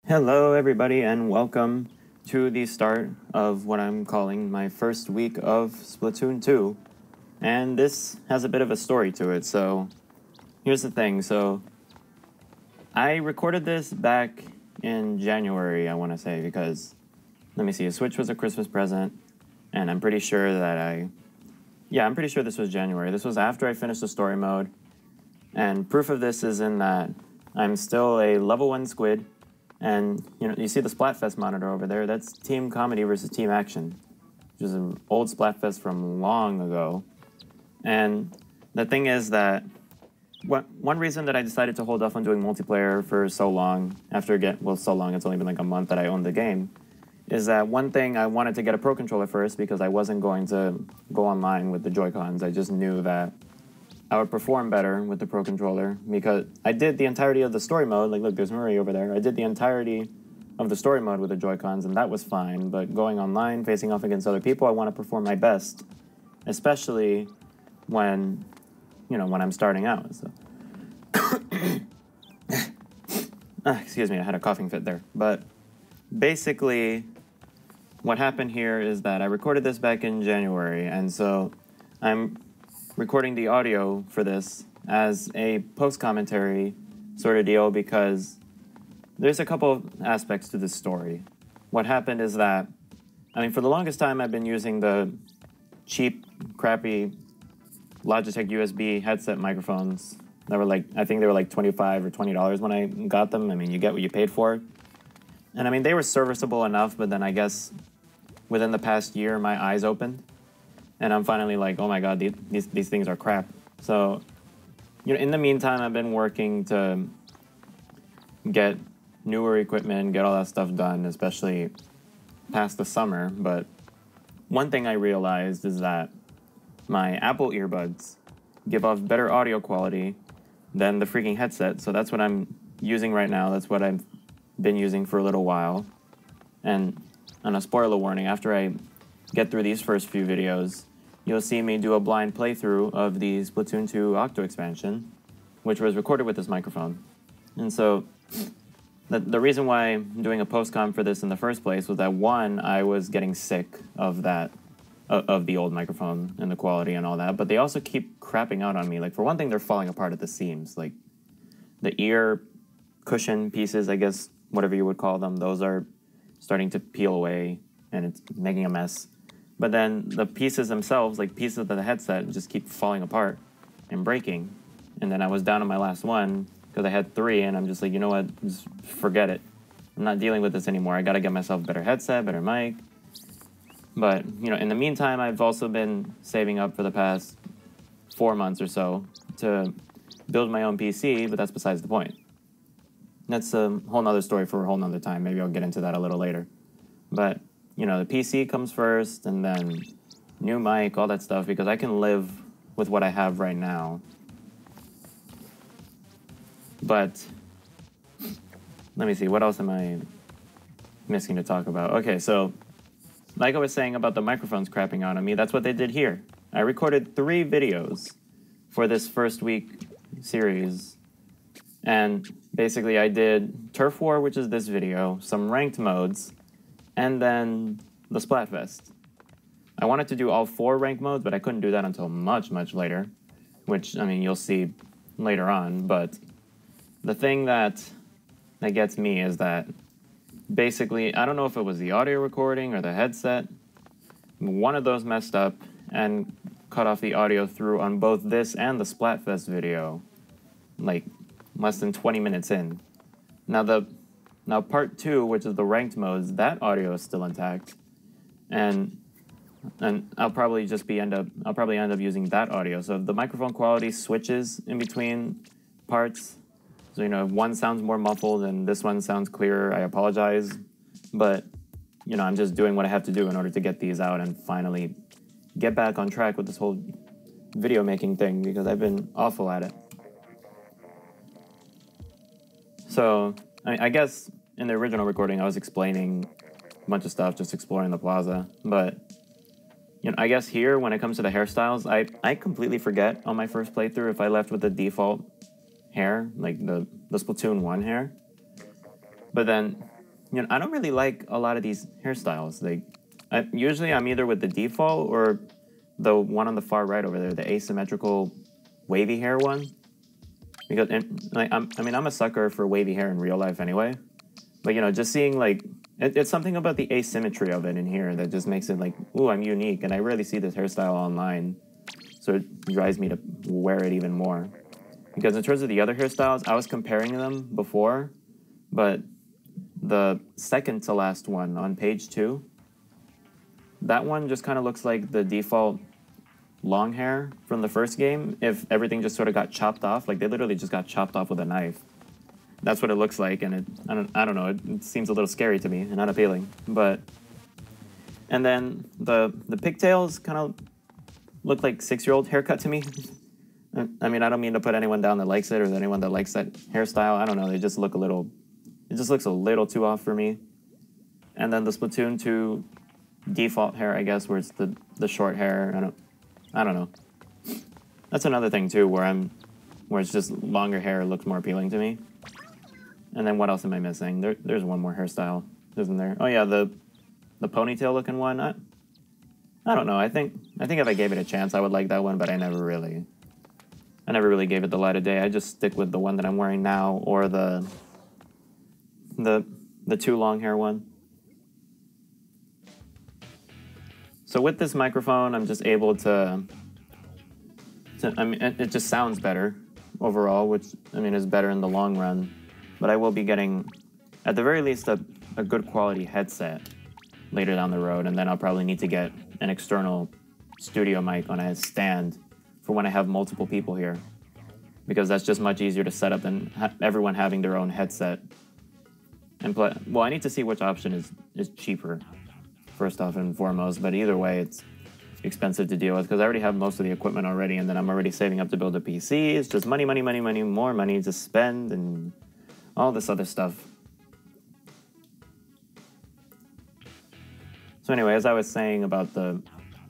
Hello, everybody, and welcome to the start of what I'm calling my first week of Splatoon 2. And this has a bit of a story to it, so here's the thing. So I recorded this back in January, I want to say, because, let me see, a Switch was a Christmas present, and I'm pretty sure that I'm pretty sure this was January. This was after I finished the story mode, and proof of this is in that I'm still a level 1 squid. And, you see the Splatfest monitor over there? That's Team Comedy versus Team Action, which is an old Splatfest from long ago. And the thing is that one reason that I decided to hold off on doing multiplayer for so long, so long, it's only been like a month that I owned the game, is that one thing, I wanted to get a Pro Controller first because I wasn't going to go online with the Joy-Cons. I just knew that I would perform better with the Pro Controller because I did the entirety of the story mode. Like, look, there's Murray over there. I did the entirety of the story mode with the Joy-Cons, and that was fine. But going online, facing off against other people, I want to perform my best, especially when, when I'm starting out. So, excuse me, I had a coughing fit there. But basically, what happened here is that I recorded this back in January, and so I'm recording the audio for this as a post-commentary sort of deal because there's a couple of aspects to this story. What happened is that, for the longest time I've been using the cheap, crappy Logitech USB headset microphones that were I think they were like $25 or $20 when I got them. You get what you paid for. And they were serviceable enough, but then I guess within the past year my eyes opened. And I'm finally like, oh my god, these things are crap. So, in the meantime, I've been working to get newer equipment, get all that stuff done, especially past the summer. But one thing I realized is that my Apple earbuds give off better audio quality than the freaking headset. So that's what I'm using right now. That's what I've been using for a little while. And on a spoiler warning, after I get through these first few videos, you'll see me do a blind playthrough of the Splatoon 2 Octo expansion, which was recorded with this microphone. And so the reason why I'm doing a post-com for this in the first place was that, one, I was getting sick of the old microphone and the quality and all that, but they also keep crapping out on me. Like, for one thing, they're falling apart at the seams. Like, the ear cushion pieces, I guess, whatever you would call them, those are starting to peel away, and it's making a mess. But then the pieces themselves, like pieces of the headset, just keep falling apart and breaking. And then I was down to my last one because I had 3, and I'm just like, you know what, just forget it. I'm not dealing with this anymore. I got to get myself a better headset, better mic. But, in the meantime, I've also been saving up for the past 4 months or so to build my own PC, but that's besides the point. That's a whole nother story for a whole nother time. Maybe I'll get into that a little later. But the PC comes first, and then new mic, all that stuff, because I can live with what I have right now. But let me see, what else am I missing to talk about? Okay, so like I was saying about the microphones crapping out on me, that's what they did here. I recorded 3 videos for this first week series, and basically I did Turf War, which is this video, some ranked modes, and then the Splatfest. I wanted to do all 4 ranked modes, but I couldn't do that until much, much later, which, you'll see later on. But the thing that gets me is that basically, I don't know if it was the audio recording or the headset, one of those messed up and cut off the audio through on both this and the Splatfest video, like less than 20 minutes in. Now part 2, which is the ranked modes, that audio is still intact, and I'll probably end up using that audio. So if the microphone quality switches in between parts, so if one sounds more muffled and this one sounds clearer, I apologize. But I'm just doing what I have to do in order to get these out and finally get back on track with this whole video making thing, because I've been awful at it. So I guess in the original recording I was explaining a bunch of stuff, just exploring the plaza, but I guess here, when it comes to the hairstyles, I completely forget on my first playthrough if I left with the default hair, like the Splatoon 1 hair. But then you know, I don't really like a lot of these hairstyles. Like, usually I'm either with the default or the one on the far right over there, the asymmetrical wavy hair one. Because, like, I mean, I'm a sucker for wavy hair in real life anyway. But, you know, just seeing, like, it's something about the asymmetry of it in here that just makes it like, ooh, I'm unique. And I rarely see this hairstyle online. So it drives me to wear it even more. Because in terms of the other hairstyles, I was comparing them before. But the second to last one on page 2, that one just kind of looks like the default long hair from the first game if everything just sort of got chopped off. Like, they literally just got chopped off with a knife. That's what it looks like, and I don't know, it seems a little scary to me and unappealing. But, and then the pigtails kind of look like 6-year-old haircut to me. I mean, I don't mean to put anyone down that likes it or anyone that likes that hairstyle. I don't know, they just look a little, it just looks a little too off for me. And then the Splatoon 2 default hair, I guess, where it's the short hair. I don't know. That's another thing too, where it's just longer hair looks more appealing to me. And then what else am I missing? There's one more hairstyle, isn't there? Oh yeah, the ponytail looking one. I don't know. I think if I gave it a chance, I would like that one, but I never really gave it the light of day. I just stick with the one that I'm wearing now, or the 2 long hair one. So with this microphone, I'm just able to I mean, it just sounds better overall, which, I mean, is better in the long run. But I will be getting, at the very least, a good quality headset later down the road, and then I'll probably need to get an external studio mic on a stand for when I have multiple people here, because that's just much easier to set up than everyone having their own headset. And play. Well, I need to see which option is cheaper, first off and foremost, but either way, it's expensive to deal with because I already have most of the equipment already, and then I'm already saving up to build a PC. It's just money, money, money, money, more money to spend, and all this other stuff. So anyway, as I was saying about the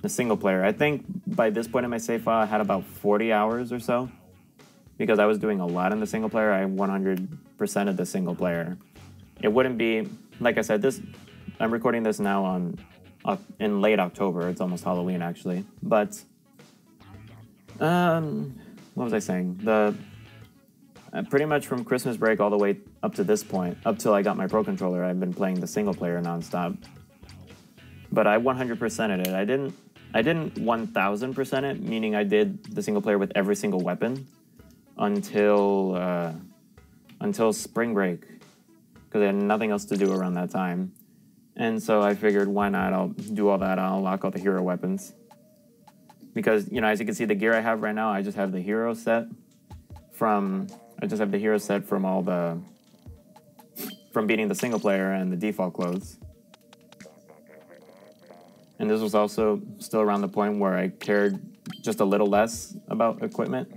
single player, I think by this point in my save file, I had about 40 hours or so, because I was doing a lot in the single player. I 100% of the single player. It wouldn't be, like I said, I'm recording this now in late October. It's almost Halloween, actually. But, what was I saying? Pretty much from Christmas break all the way up to this point, up till I got my Pro Controller, I've been playing the single player nonstop. But I 100%ed it. I didn't 1000% it, meaning I did the single player with every single weapon until spring break, because I had nothing else to do around that time. And so I figured, why not? I'll do all that. I'll unlock all the hero weapons. Because, you know, as you can see, the gear I have right now, I just have the hero set from beating the single player and the default clothes. And this was also still around the point where I cared just a little less about equipment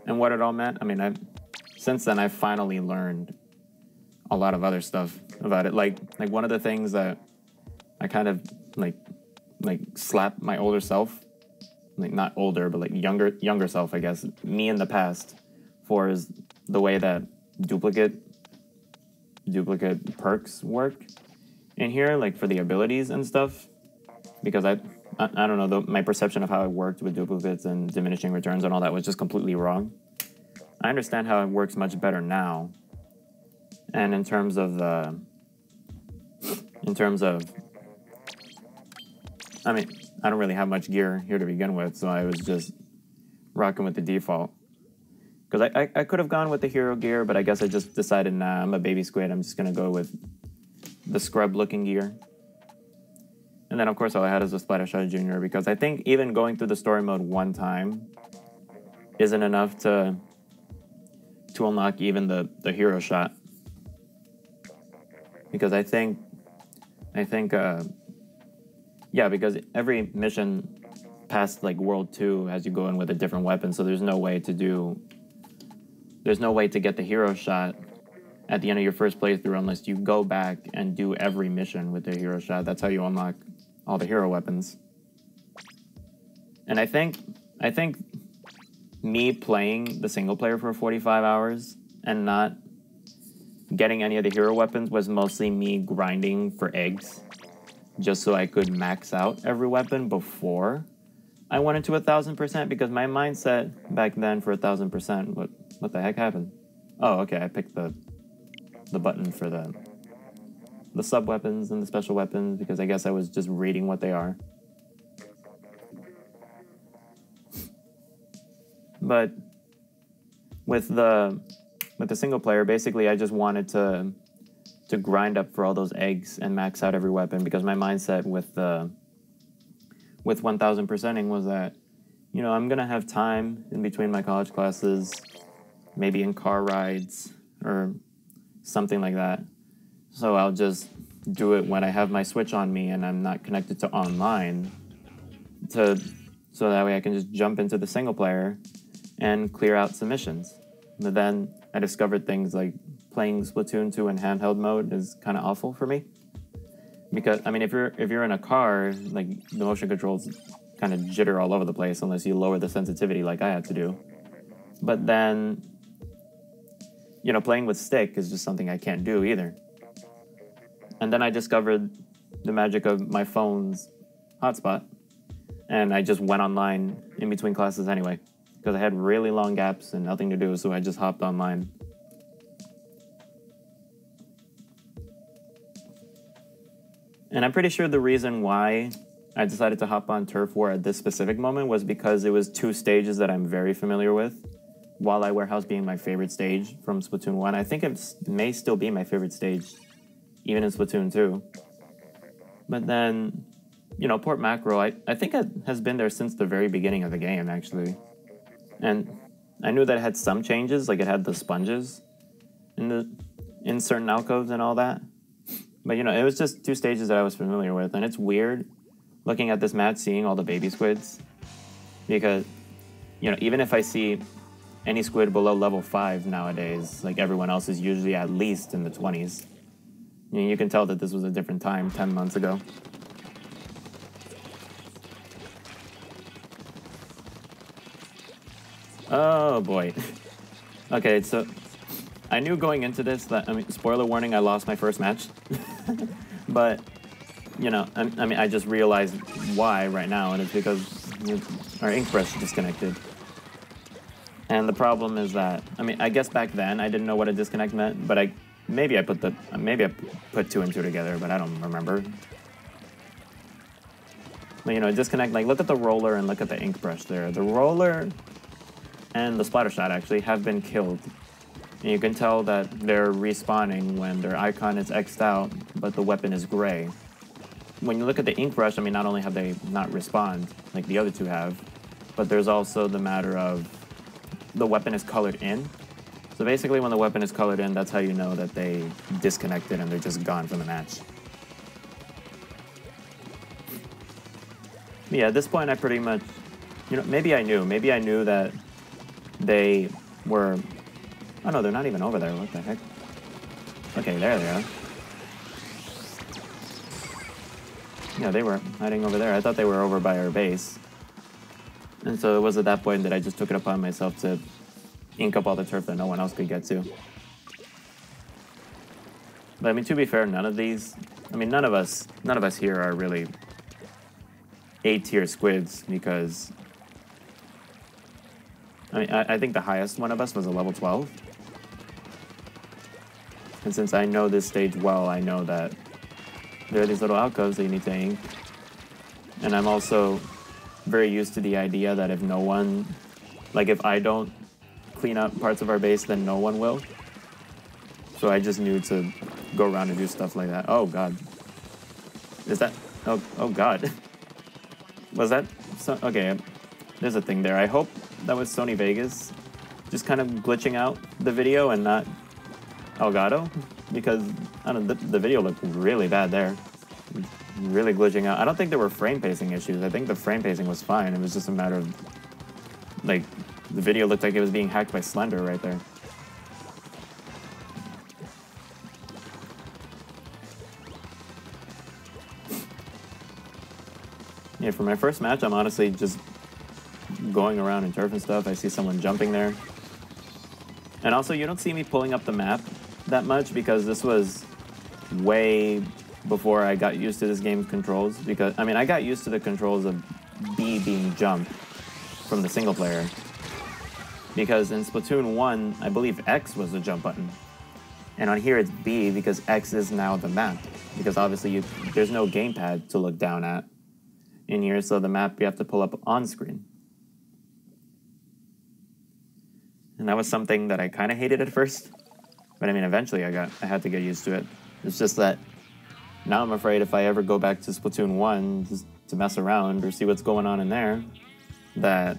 and what it all meant. I mean, since then, I've finally learned a lot of other stuff about it. Like one of the things that I kind of like slapped my older self, like not older, but like younger self, I guess, me in the past, for is the way that duplicate perks work in here, like for the abilities and stuff. Because I don't know, my perception of how it worked with duplicates and diminishing returns and all that was just completely wrong. I understand how it works much better now. And in terms of, I mean, I don't really have much gear here to begin with, so I was just rocking with the default. Because I could have gone with the hero gear, but I guess I just decided, nah, I'm a baby squid, I'm just going to go with the scrub-looking gear. And then, of course, all I had is a Splattershot Jr., because I think even going through the story mode one time isn't enough to unlock even the hero shot. Because I think, yeah, because every mission past, like, World 2 has you go in with a different weapon, so there's no way to get the hero shot at the end of your first playthrough unless you go back and do every mission with the hero shot. That's how you unlock all the hero weapons. And I think me playing the single player for 45 hours and not getting any of the hero weapons was mostly me grinding for eggs, just so I could max out every weapon before I went into 1000%, because my mindset back then for 1000%, what the heck happened? Oh, okay, I picked the button for the sub weapons and the special weapons, because I guess I was just reading what they are. But with the single player, basically I just wanted to grind up for all those eggs and max out every weapon, because my mindset with 1000%ing was that, you know, I'm gonna have time in between my college classes, maybe in car rides or something like that. So I'll just do it when I have my Switch on me and I'm not connected to online, so that way I can just jump into the single player and clear out some missions. But then I discovered things like playing Splatoon 2 in handheld mode is kind of awful for me. Because, I mean, if you're in a car, like, the motion controls kind of jitter all over the place unless you lower the sensitivity like I had to do. But then, you know, playing with stick is just something I can't do either. And then I discovered the magic of my phone's hotspot, and I just went online in between classes anyway, because I had really long gaps and nothing to do, so I just hopped online. And I'm pretty sure the reason why I decided to hop on Turf War at this specific moment was because it was two stages that I'm very familiar with. Walleye Warehouse being my favorite stage from Splatoon 1. I think it may still be my favorite stage, even in Splatoon 2. But then, you know, Port Mackerel, I think it has been there since the very beginning of the game, actually. And I knew that it had some changes, like it had the sponges in certain alcoves and all that. But, you know, it was just two stages that I was familiar with. And it's weird looking at this map, seeing all the baby squids. Because, you know, even if I see any squid below level 5 nowadays, like everyone else is usually at least in the 20s. You can tell that this was a different time 10 months ago. Oh boy. Okay, so I knew going into this that, I mean, spoiler warning, I lost my first match. But, you know, I mean, I just realized why right now, and it's because our ink brush disconnected. And the problem is that, I mean, I guess back then I didn't know what a disconnect meant, but maybe I put two and two together, but I don't remember. But, you know, a disconnect, like, look at the roller and look at the ink brush there. The roller and the splatter shot actually have been killed. And you can tell that they're respawning when their icon is X'd out, but the weapon is gray. When you look at the ink brush, I mean, not only have they not respawned, like the other two have, but there's also the matter of the weapon is colored in. So basically when the weapon is colored in, that's how you know that they disconnected and they're just gone from the match. But yeah, at this point I pretty much, you know, maybe I knew that they were, oh no, they're not even over there, what the heck? Okay, there they are. Yeah, they were hiding over there. I thought they were over by our base. And so it was at that point that I just took it upon myself to ink up all the turf that no one else could get to. But I mean, to be fair, none of us here are really A-tier squids, because I mean, I think the highest one of us was a level 12. And since I know this stage well, I know that there are these little alcoves that you need to ink. And I'm also very used to the idea that if no one, like if I don't clean up parts of our base, then no one will. So I just knew to go around and do stuff like that. Oh god. Is that, oh god. Was that, okay, there's a thing there. I hope that was Sony Vegas just kind of glitching out the video and not Elgato, because I don't know, the video looked really bad there. Really glitching out. I don't think there were frame pacing issues. I think the frame pacing was fine. It was just a matter of, like, the video looked like it was being hacked by Slender right there. Yeah, for my first match, I'm honestly just going around in turf and stuff. I see someone jumping there. And also, you don't see me pulling up the map that much because this was way before I got used to this game's controls. Because, I mean, I got used to the controls of B being jump from the single player. Because in Splatoon 1, I believe X was the jump button. And on here it's B because X is now the map. Because obviously there's no gamepad to look down at in here, so the map you have to pull up on screen. And that was something that I kind of hated at first. But I mean, eventually I had to get used to it. It's just that now I'm afraid if I ever go back to Splatoon 1 just to mess around or see what's going on in there, that,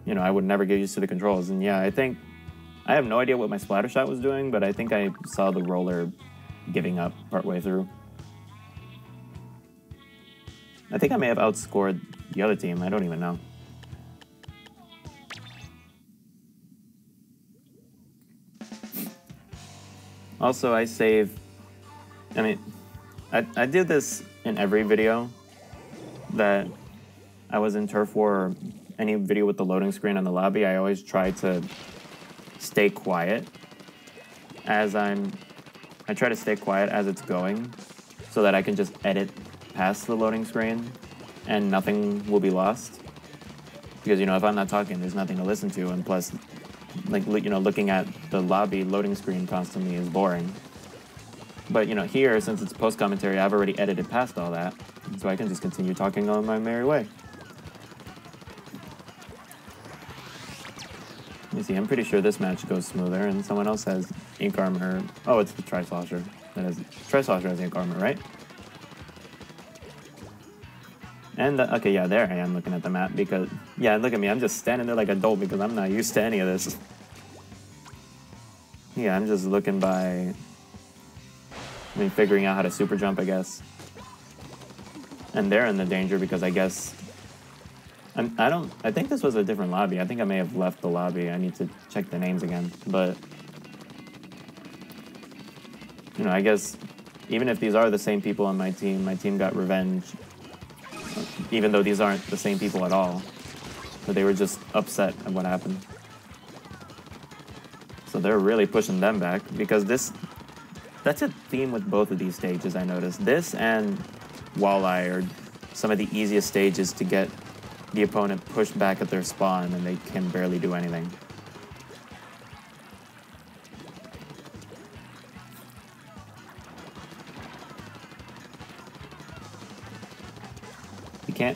you know, I would never get used to the controls. And yeah, I have no idea what my splatter shot was doing, but I think I saw the roller giving up partway through. I think I may have outscored the other team. I don't even know. Also, I did this in every video that I was in Turf War or any video with the loading screen on the lobby. I always try to stay quiet I try to stay quiet as it's going so that I can just edit past the loading screen and nothing will be lost. Because, you know, if I'm not talking, there's nothing to listen to, and plus, like, you know, looking at the lobby loading screen constantly is boring. But, you know, here, since it's post-commentary, I've already edited past all that, so I can just continue talking on my merry way. Let me see, I'm pretty sure this match goes smoother, and someone else has ink armor. Oh, it's the Tri-Slosher. Tri-Slosher has ink armor, right? And, okay, yeah, there I am looking at the map because, yeah, look at me, I'm just standing there like a dolt because I'm not used to any of this. Yeah, I'm just looking by, figuring out how to super jump, I guess. And they're in the danger because I guess, I think this was a different lobby. I think I may have left the lobby. I need to check the names again, but, you know, I guess even if these are the same people on my team got revenge. Even though these aren't the same people at all. But they were just upset at what happened. So they're really pushing them back, because that's a theme with both of these stages, I noticed. This and Walleye are some of the easiest stages to get the opponent pushed back at their spawn and they can barely do anything.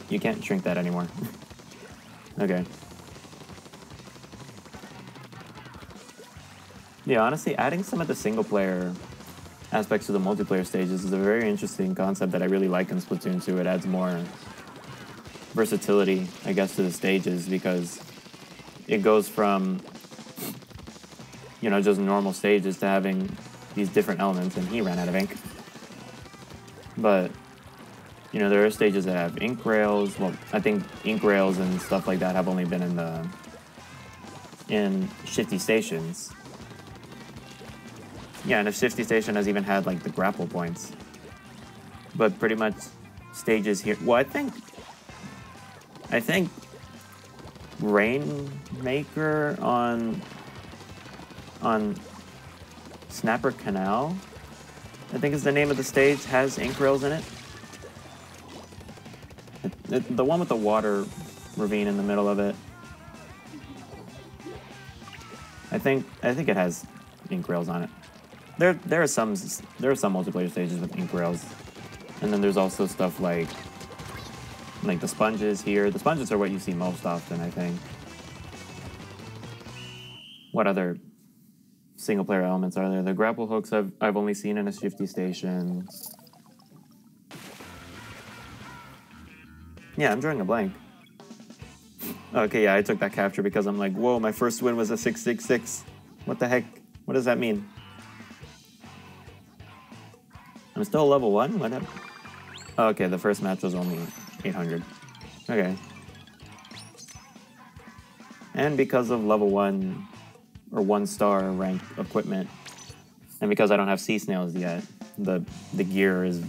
You can't shrink that anymore. Okay. Yeah, honestly, adding some of the single-player aspects to the multiplayer stages is a very interesting concept that I really like in Splatoon 2. It adds more versatility, I guess, to the stages, because it goes from, you know, just normal stages to having these different elements, and he ran out of ink. But, you know, there are stages that have ink rails. Well, I think ink rails and stuff like that have only been in Shifty Stations. Yeah, and a Shifty Station has even had, like, the grapple points. But pretty much stages here... Well, I think Rainmaker on Snapper Canal, I think is the name of the stage, has ink rails in it. The one with the water ravine in the middle of it. I think it has ink rails on it. There are some multiplayer stages with ink rails, and then there's also stuff like the sponges here. The sponges are what you see most often, I think. What other single player elements are there? The grapple hooks I've only seen in a Shifty Station. Yeah, I'm drawing a blank. Okay, yeah, I took that capture because I'm like, whoa, my first win was a 666. What the heck? What does that mean? I'm still level 1? What happened? Oh, okay, the first match was only 800. Okay. And because of level 1 or 1-star rank equipment, and because I don't have sea snails yet, the gear is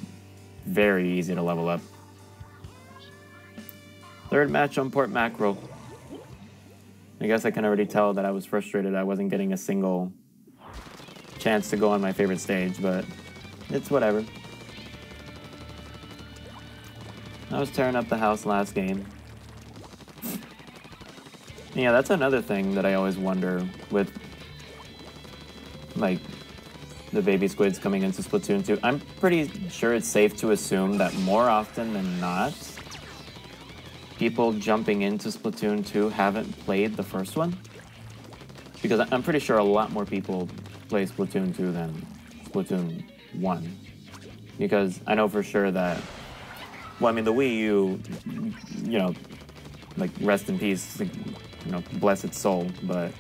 very easy to level up. Third match on Port Mackerel. I guess I can already tell that I was frustrated I wasn't getting a single chance to go on my favorite stage, but it's whatever. I was tearing up the house last game. Yeah, that's another thing that I always wonder with, like, the baby squids coming into Splatoon 2. I'm pretty sure it's safe to assume that more often than not, people jumping into Splatoon 2 haven't played the first one. Because I'm pretty sure a lot more people play Splatoon 2 than Splatoon 1. Because I know for sure that, well, I mean, the Wii U, you know, like, rest in peace, you know, bless its soul, but,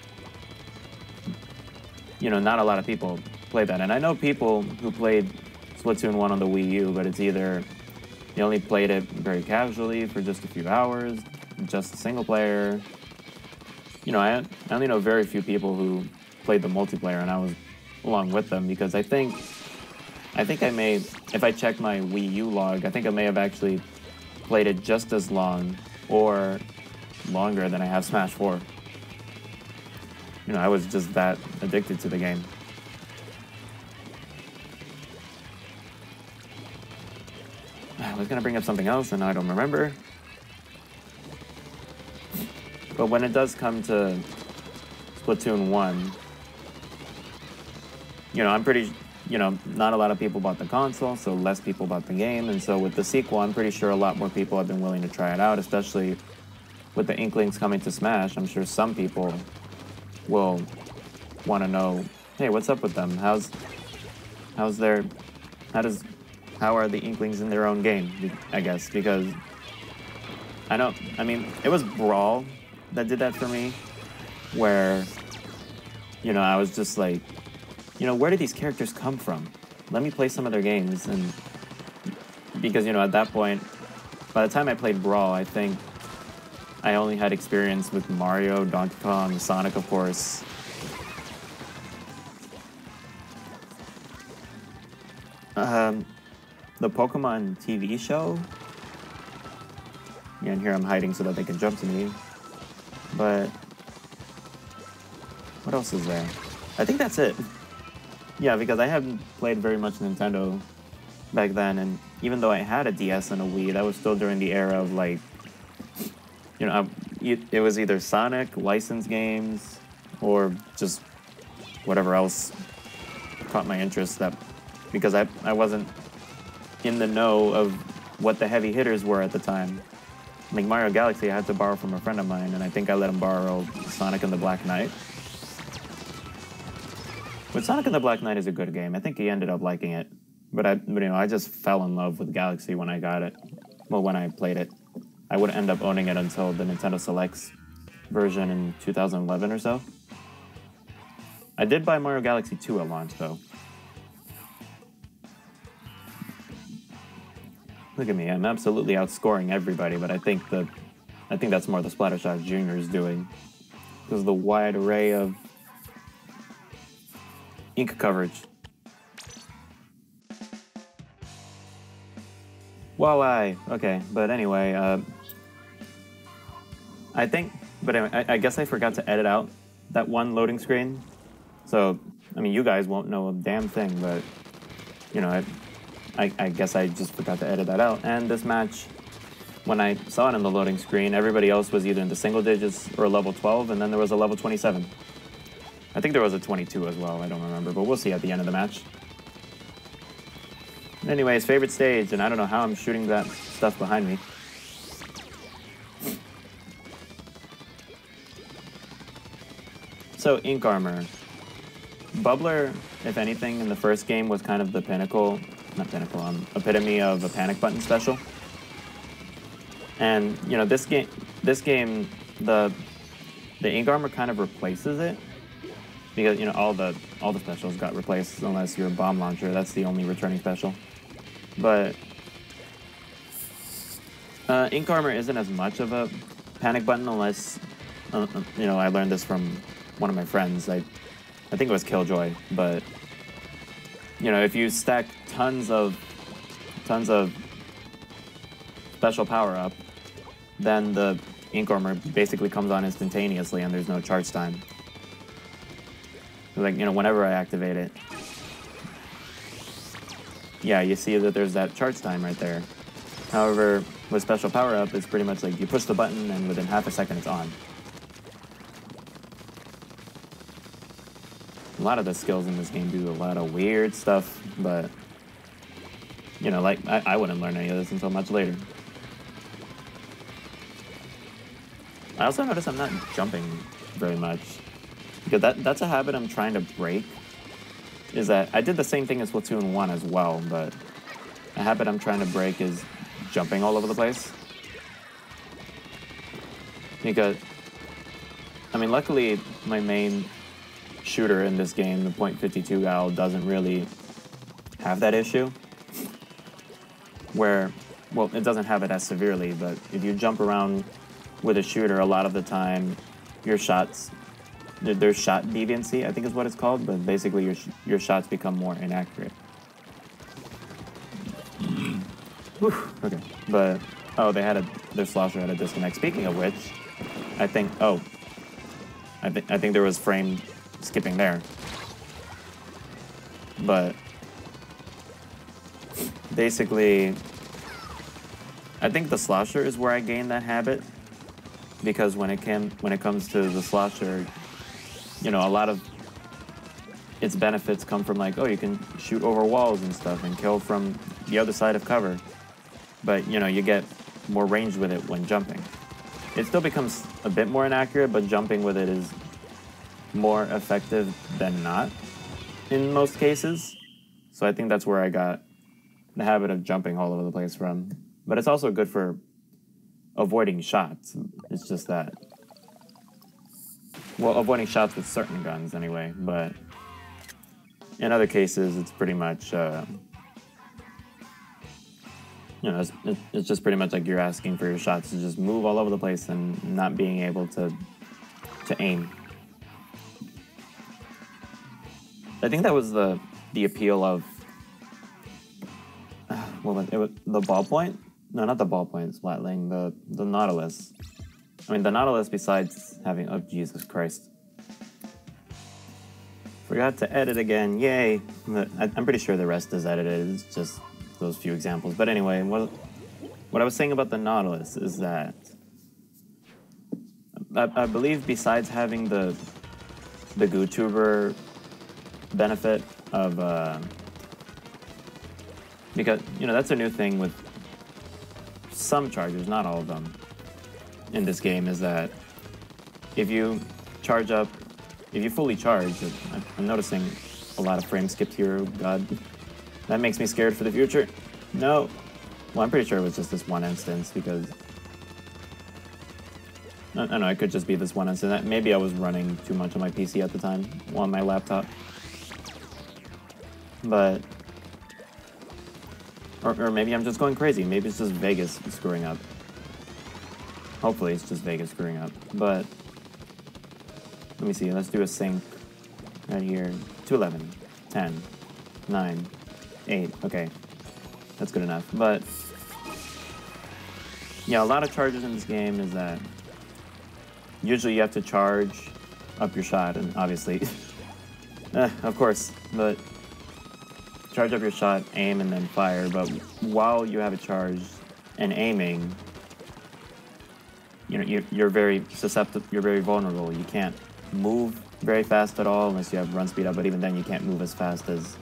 you know, not a lot of people play that. And I know people who played Splatoon 1 on the Wii U, but it's either they only played it very casually for just a few hours, just a single player. You know, I only know very few people who played the multiplayer, and I was along with them because I think I may, if I check my Wii U log, I think I may have actually played it just as long or longer than I have Smash 4. You know, I was just that addicted to the game. I was gonna bring up something else and now I don't remember. But when it does come to Splatoon 1, you know, I'm pretty, you know, not a lot of people bought the console, so less people bought the game. And so with the sequel, I'm pretty sure a lot more people have been willing to try it out, especially with the Inklings coming to Smash. I'm sure some people will want to know, hey, what's up with them? How are the Inklings in their own game, I guess, because I mean, it was Brawl that did that for me, where, you know, I was just like, you know, where did these characters come from? Let me play some of their games. And because, you know, at that point, by the time I played Brawl, I think I only had experience with Mario, Donkey Kong, Sonic, of course. The Pokemon TV show. Yeah, and here I'm hiding so that they can jump to me. But what else is there? I think that's it. Yeah, because I haven't played very much Nintendo back then, and even though I had a DS and a Wii, that was still during the era of, like, you know, it was either Sonic, licensed games, or just whatever else caught my interest, that because I wasn't in the know of what the heavy hitters were at the time. Like Mario Galaxy, I had to borrow from a friend of mine, and I think I let him borrow Sonic and the Black Knight. But Sonic and the Black Knight is a good game. I think he ended up liking it. But you know, I just fell in love with Galaxy when I got it. Well, when I played it. I wouldn't end up owning it until the Nintendo Selects version in 2011 or so. I did buy Mario Galaxy 2 at launch, though. Look at me, I'm absolutely outscoring everybody, but I think that's more the Splattershot Jr.'s doing. Because of the wide array of ink coverage. Okay, but anyway, I guess I forgot to edit out that one loading screen. So, I mean, you guys won't know a damn thing, but, you know, I guess I just forgot to edit that out. And this match, when I saw it on the loading screen, everybody else was either in the single digits or level 12, and then there was a level 27. I think there was a 22 as well, I don't remember, but we'll see at the end of the match. Anyways, favorite stage, and I don't know how I'm shooting that stuff behind me. So, Ink Armor. Bubbler, if anything, in the first game was kind of the epitome of a panic button special. And, you know, this game, the Ink Armor kind of replaces it. Because, you know, all the specials got replaced unless you're a bomb launcher. That's the only returning special. But Ink Armor isn't as much of a panic button unless, you know, I learned this from one of my friends. I think it was Killjoy, but, you know, if you stack tons of special power-up, then the Ink Armor basically comes on instantaneously and there's no charge time. Like, you know, whenever I activate it, yeah, you see that there's that charge time right there. However, with special power-up, it's pretty much like you push the button and within half a second it's on. A lot of the skills in this game do a lot of weird stuff, but, you know, like, I wouldn't learn any of this until much later. I also notice I'm not jumping very much, because that's a habit I'm trying to break, is that I did the same thing in Splatoon 1 as well, but a habit I'm trying to break is jumping all over the place. Because, I mean, luckily, my main shooter in this game, the .52 gal, doesn't really have that issue. Where, well, it doesn't have it as severely, but if you jump around with a shooter, a lot of the time, your shots, there's shot deviancy, I think is what it's called, but basically your shots become more inaccurate. Whew, okay, but, oh, their slosher had a disconnect. Speaking of which, I think there was frame skipping there. But basically, I think the slosher is where I gained that habit, because when it comes to the slosher, you know, a lot of its benefits come from like, oh, you can shoot over walls and stuff and kill from the other side of cover. But, you know, you get more range with it when jumping. It still becomes a bit more inaccurate, but jumping with it is more effective than not in most cases. So I think that's where I got the habit of jumping all over the place from. But it's also good for avoiding shots. It's just that, well, avoiding shots with certain guns anyway, but in other cases it's pretty much you know, it's just pretty much like you're asking for your shots to just move all over the place and not being able to aim. I think that was the appeal of it was the ballpoint? No, not the ballpoint, Splatling, the Nautilus. I mean, the Nautilus, besides having, oh, Jesus Christ. Forgot to edit again, yay. But I'm pretty sure the rest is edited, it's just those few examples. But anyway, what I was saying about the Nautilus is that I believe besides having the GooTuber benefit of, because, you know, that's a new thing with some chargers, not all of them, in this game, is that if you charge up, if you fully charge, I'm noticing a lot of frame skips here, oh god. That makes me scared for the future. No. Well, I'm pretty sure it was just this one instance, because I don't know, it could just be this one instance. Maybe I was running too much on my PC at the time, on my laptop. But, or maybe I'm just going crazy. Maybe it's just Vegas screwing up. Hopefully it's just Vegas screwing up. But, let me see, let's do a sync right here. 211, 10, 9, 8, okay. That's good enough. But, yeah, a lot of charges in this game is that usually you have to charge up your shot, and obviously, of course, but charge up your shot, aim, and then fire. But while you have it charged and aiming, you know, you're very susceptible, you're very vulnerable. You can't move very fast at all unless you have run speed up, but even then you can't move as fast as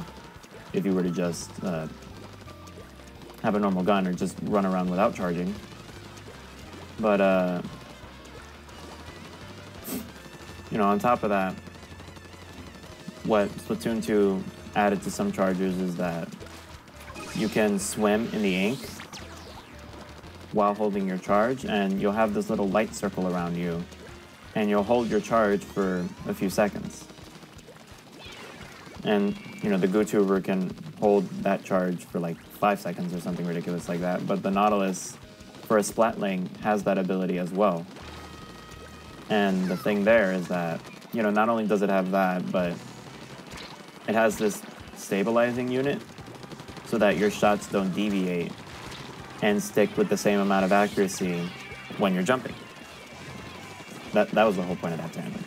if you were to just have a normal gun or just run around without charging. But, you know, on top of that, what Splatoon 2 added to some chargers is that you can swim in the ink while holding your charge, and you'll have this little light circle around you, and you'll hold your charge for a few seconds. And, you know, the GooTuber can hold that charge for like 5 seconds or something ridiculous like that, but the Nautilus, for a Splatling, has that ability as well. And the thing there is that, you know, not only does it have that, but it has this stabilizing unit so that your shots don't deviate and stick with the same amount of accuracy when you're jumping. That was the whole point of that tandem.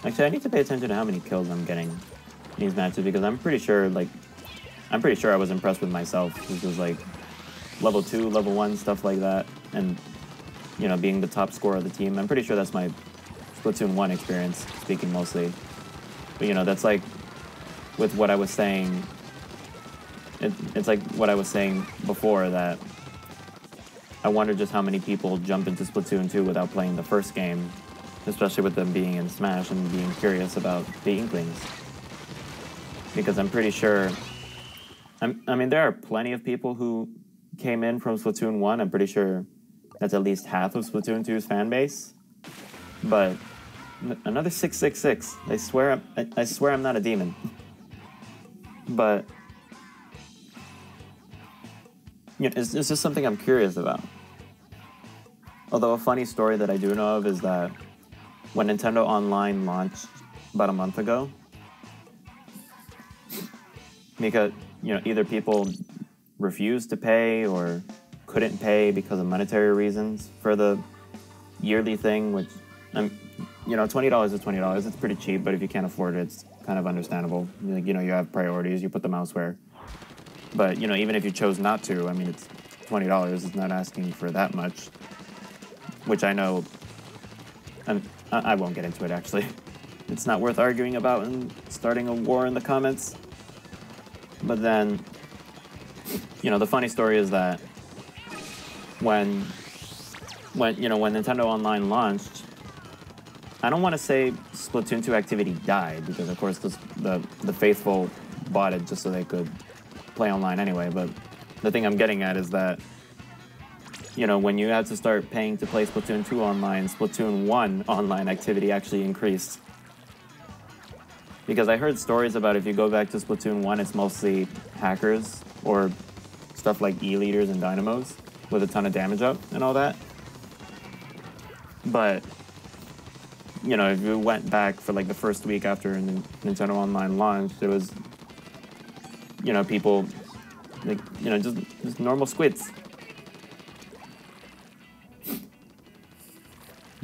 Actually, I need to pay attention to how many kills I'm getting in these matches because I'm pretty sure I was impressed with myself. This was like level 2, level 1, stuff like that, and you know, being the top scorer of the team. I'm pretty sure that's my Splatoon 1 experience, speaking mostly. But you know, that's like with what I was saying. It's like what I was saying before, that I wonder just how many people jump into Splatoon 2 without playing the first game, especially with them being in Smash and being curious about the Inklings. Because I'm pretty sure, I mean, there are plenty of people who came in from Splatoon 1. I'm pretty sure that's at least half of Splatoon 2's fan base. But another 666. I swear I'm not a demon. But you know, it's just something I'm curious about. Although a funny story that I do know of is that when Nintendo Online launched about a month ago, because you know, either people refused to pay or couldn't pay because of monetary reasons for the yearly thing, which you know, $20 is $20. It's pretty cheap, but if you can't afford it, it's kind of understandable. Like, you know, you have priorities, you put them elsewhere. But you know, even if you chose not to, I mean, it's $20. It's not asking for that much, which I know. I won't get into it, actually. It's not worth arguing about and starting a war in the comments. But then, you know, the funny story is that when Nintendo Online launched, I don't want to say Splatoon 2 activity died, because of course the faithful bought it just so they could play online anyway. But the thing I'm getting at is that, you know, when you had to start paying to play Splatoon 2 online, Splatoon 1 online activity actually increased. Because I heard stories about if you go back to Splatoon 1, it's mostly hackers or stuff like E-leaders and dynamos with a ton of damage up and all that. But, you know, if you went back for like the first week after Nintendo Online launched, there was, you know, people, like, you know, just normal squids.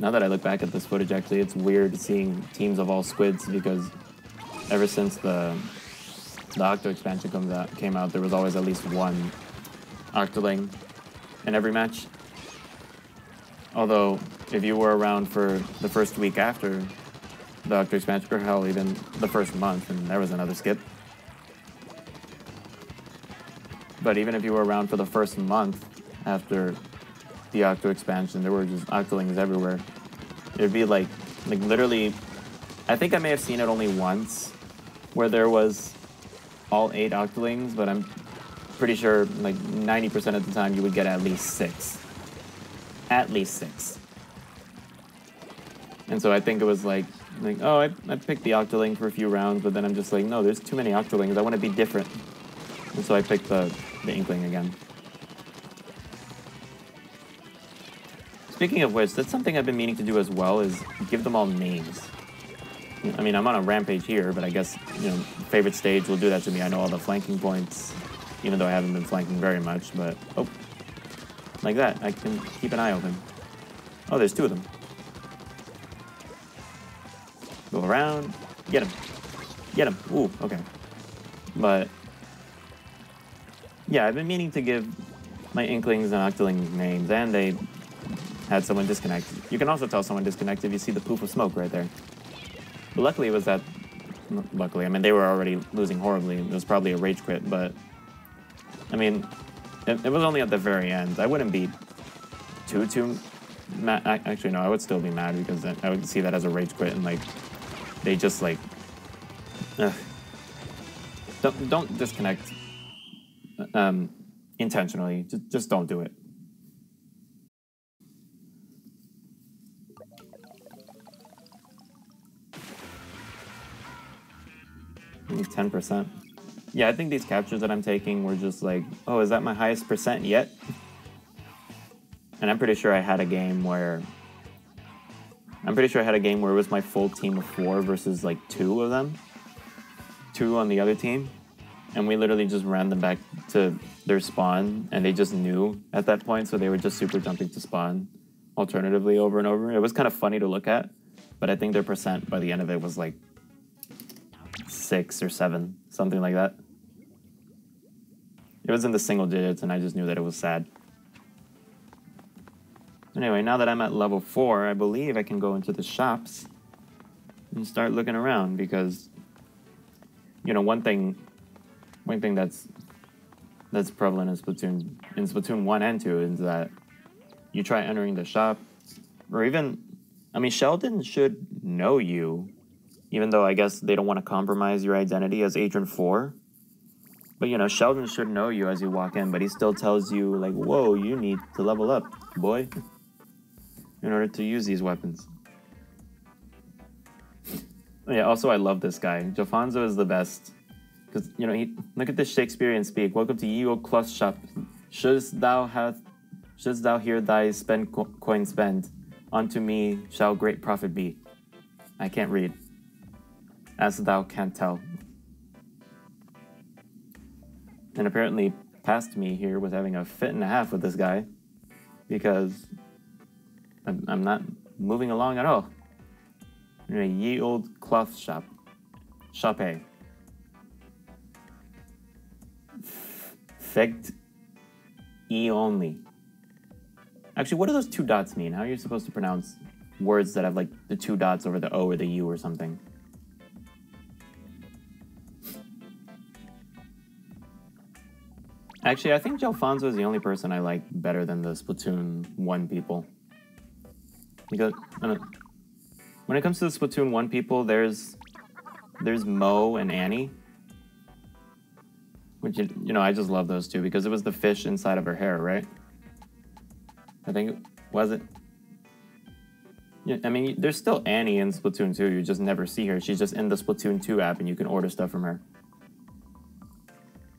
Now that I look back at this footage, actually, it's weird seeing teams of all squids, because ever since the Octo expansion came out, there was always at least one Octoling in every match. Although, if you were around for the first week after the Octo expansion, or hell, even the first month, and there was another skip. But even if you were around for the first month after the Octo expansion, there were just Octolings everywhere. It'd be like literally, I think I may have seen it only once, where there was all 8 Octolings, but I'm pretty sure like 90% of the time you would get at least 6. At least 6. And so I think it was like oh, I picked the Octoling for a few rounds, but then I'm just like, no, there's too many Octolings. I want to be different. And so I picked the Inkling again. Speaking of which, that's something I've been meaning to do as well, is give them all names. I mean, I'm on a rampage here, but I guess, you know, favorite stage will do that to me. I know all the flanking points, even though I haven't been flanking very much, but, oh, like that. I can keep an eye open. Oh, there's 2 of them. Go around. Get him. Get him. Ooh, okay. But, yeah, I've been meaning to give my Inklings and Octolings names, and they had someone disconnect. You can also tell someone disconnect if you see the poof of smoke right there. But luckily it was that... Luckily, I mean, they were already losing horribly. It was probably a rage quit, but... I mean, it was only at the very end. I wouldn't be too mad. Actually, no, I would still be mad, because I would see that as a rage quit, and, like, they just, like... Ugh. Don't disconnect intentionally. Just don't do it. 10%. Yeah, I think these captures that I'm taking were just like, oh, is that my highest percent yet? And I'm pretty sure I had a game where... it was my full team of 4 versus like 2 of them. 2 on the other team. And we literally just ran them back to their spawn, and they just knew at that point, so they were just super jumping to spawn alternatively over and over. It was kind of funny to look at, but I think their percent by the end of it was like 6 or 7, something like that. It was in the single digits, and I just knew that it was sad. Anyway, now that I'm at level 4, I believe I can go into the shops and start looking around, because, you know, one thing that's prevalent in Splatoon 1 and 2 is that you try entering the shop, or even, I mean, Sheldon should know you, even though I guess they don't want to compromise your identity as Agent 4. But, you know, Sheldon should know you as you walk in, but he still tells you, like, whoa, you need to level up, boy, in order to use these weapons. Yeah, also, I love this guy. Jofonzo is the best. Because, you know, look at this Shakespearean speak. Welcome to ye old cloth shop. Shouldst thou hear thy coin spend, unto me shall great profit be. I can't read. As thou can't tell. And apparently, past me here was having a fit and a half with this guy, because I'm not moving along at all. In a ye old cloth shop. Shop-a. Fegt e only. Actually, what do those 2 dots mean? How are you supposed to pronounce words that have like the 2 dots over the O or the U or something? Actually, I think Jalfonso is the only person I like better than the Splatoon 1 people. Because when it comes to the Splatoon 1 people, there's Mo and Annie. Which, you know, I just love those two because it was the fish inside of her hair, right? I think, was it? Yeah, I mean, there's still Annie in Splatoon 2. You just never see her. She's just in the Splatoon 2 app and you can order stuff from her.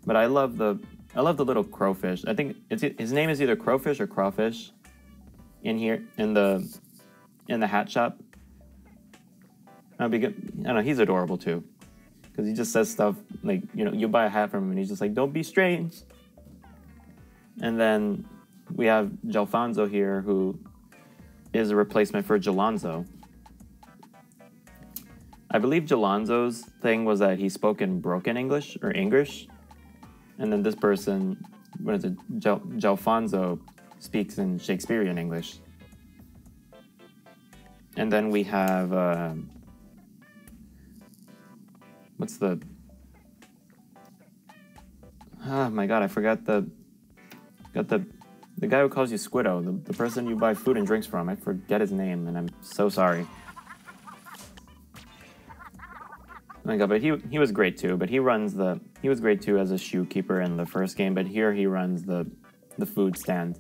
But I love the little crowfish. I think his name is either Crowfish or Crawfish in here, in the hat shop. I don't know, he's adorable too. Because he just says stuff like, you know, you buy a hat from him and he's just like, don't be strange. And then we have Jalfonso here, who is a replacement for Jalonzo. I believe Jalonzo's thing was that he spoke in broken English or English. And then this person, what is it, Jalfonso speaks in Shakespearean English. And then we have, what's the... Oh my god, I forgot the guy who calls you Squiddo, the person you buy food and drinks from. I forget his name, and I'm so sorry. Oh my god, but he was great too. But he was great too as a shoe keeper in the first game. But here he runs the food stand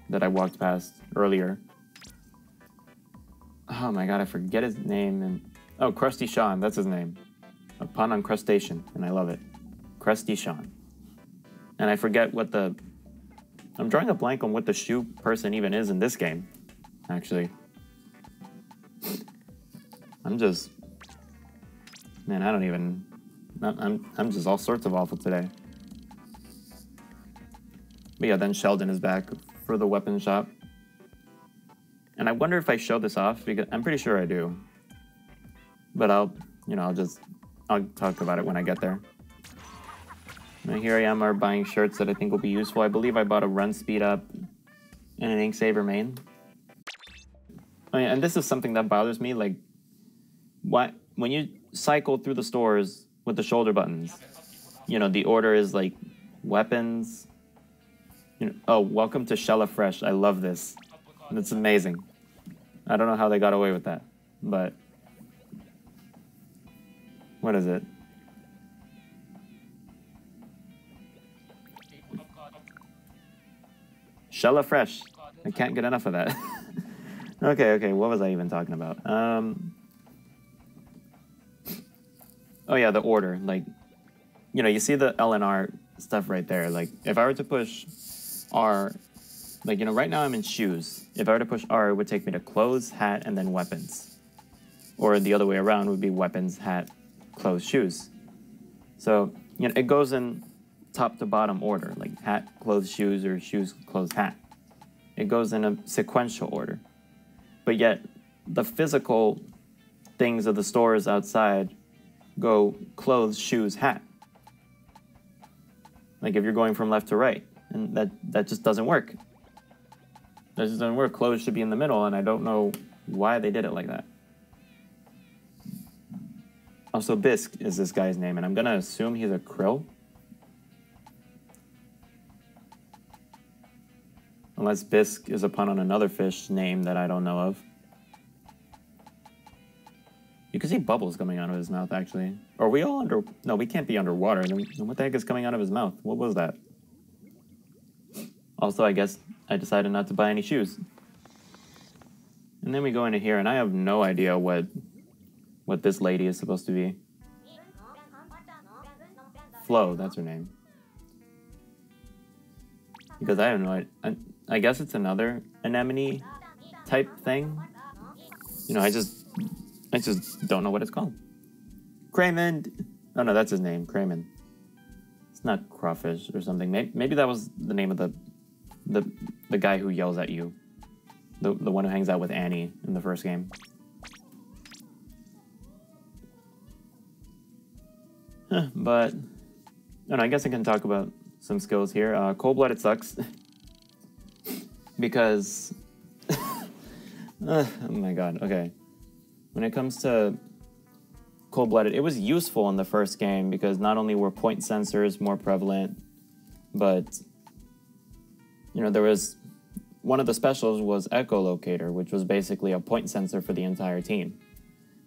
that I walked past earlier. Oh my god, I forget his name. And oh, Krusty Sean, that's his name. A pun on crustacean, and I love it. Krusty Sean. And I forget what I'm drawing a blank on what the shoe person even is in this game, actually. I'm just... Man, I don't even... I'm just all sorts of awful today. But yeah, then Sheldon is back for the weapon shop. And I wonder if I show this off, because I'm pretty sure I do. But I'll talk about it when I get there. And here I am buying shirts that I think will be useful. I believe I bought a run speed up and an ink saver main. Oh yeah, and this is something that bothers me, like, when you cycle through the stores with the shoulder buttons, you know, the order is like weapons, you know, oh, welcome to Shella Fresh. I love this. It's amazing. I don't know how they got away with that, but what is it? Shella Fresh. I can't get enough of that. Okay, what was I even talking about? Oh yeah, the order. Like, you know, you see the L and R stuff right there. Like, if I were to push R, like, you know, right now I'm in shoes. If I were to push R, it would take me to clothes, hat, and then weapons. Or the other way around would be weapons, hat, clothes, shoes. So, you know, it goes in top to bottom order, like hat, clothes, shoes, or shoes, clothes, hat. It goes in a sequential order. But yet, the physical things of the stores outside go clothes, shoes, hat. Like if you're going from left to right, and that just doesn't work. That just doesn't work. Clothes should be in the middle, and I don't know why they did it like that. Also, Bisque is this guy's name, and I'm gonna assume he's a krill. Unless Bisque is a pun on another fish name that I don't know of. You can see bubbles coming out of his mouth, actually. Are we all under... No, we can't be underwater. Then what the heck is coming out of his mouth? What was that? Also, I guess I decided not to buy any shoes. And then we go into here, and I have no idea what this lady is supposed to be. Flo, that's her name. Because I don't know. I guess it's another anemone type thing. You know, I just don't know what it's called. Craymond. Oh no, that's his name, Craymond. It's not crawfish or something. Maybe that was the name of the guy who yells at you. The one who hangs out with Annie in the first game. But I guess I can talk about some skills here. Cold-blooded sucks. Because... oh my god, okay. When it comes to cold-blooded, it was useful in the first game because not only were point sensors more prevalent, but, you know, there was... One of the specials was echolocator, which was basically a point sensor for the entire team.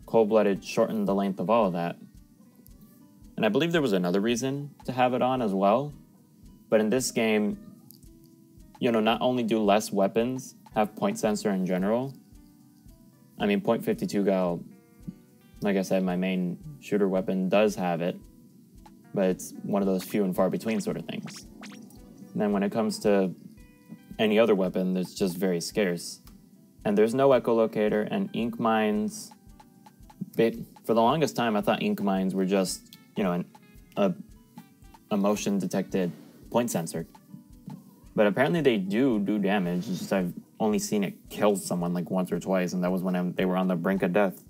Cold-blooded shortened the length of all of that. And I believe there was another reason to have it on as well. But in this game, you know, not only do less weapons have point sensor in general. I mean, .52 gal, like I said, my main shooter weapon does have it. But it's one of those few and far between sort of things. And then when it comes to any other weapon, it's just very scarce. And there's no echolocator, and ink mines... For the longest time, I thought ink mines were just, you know, a motion-detected point sensor. But apparently they do damage. It's just I've only seen it kill someone like once or twice, and that was when they were on the brink of death.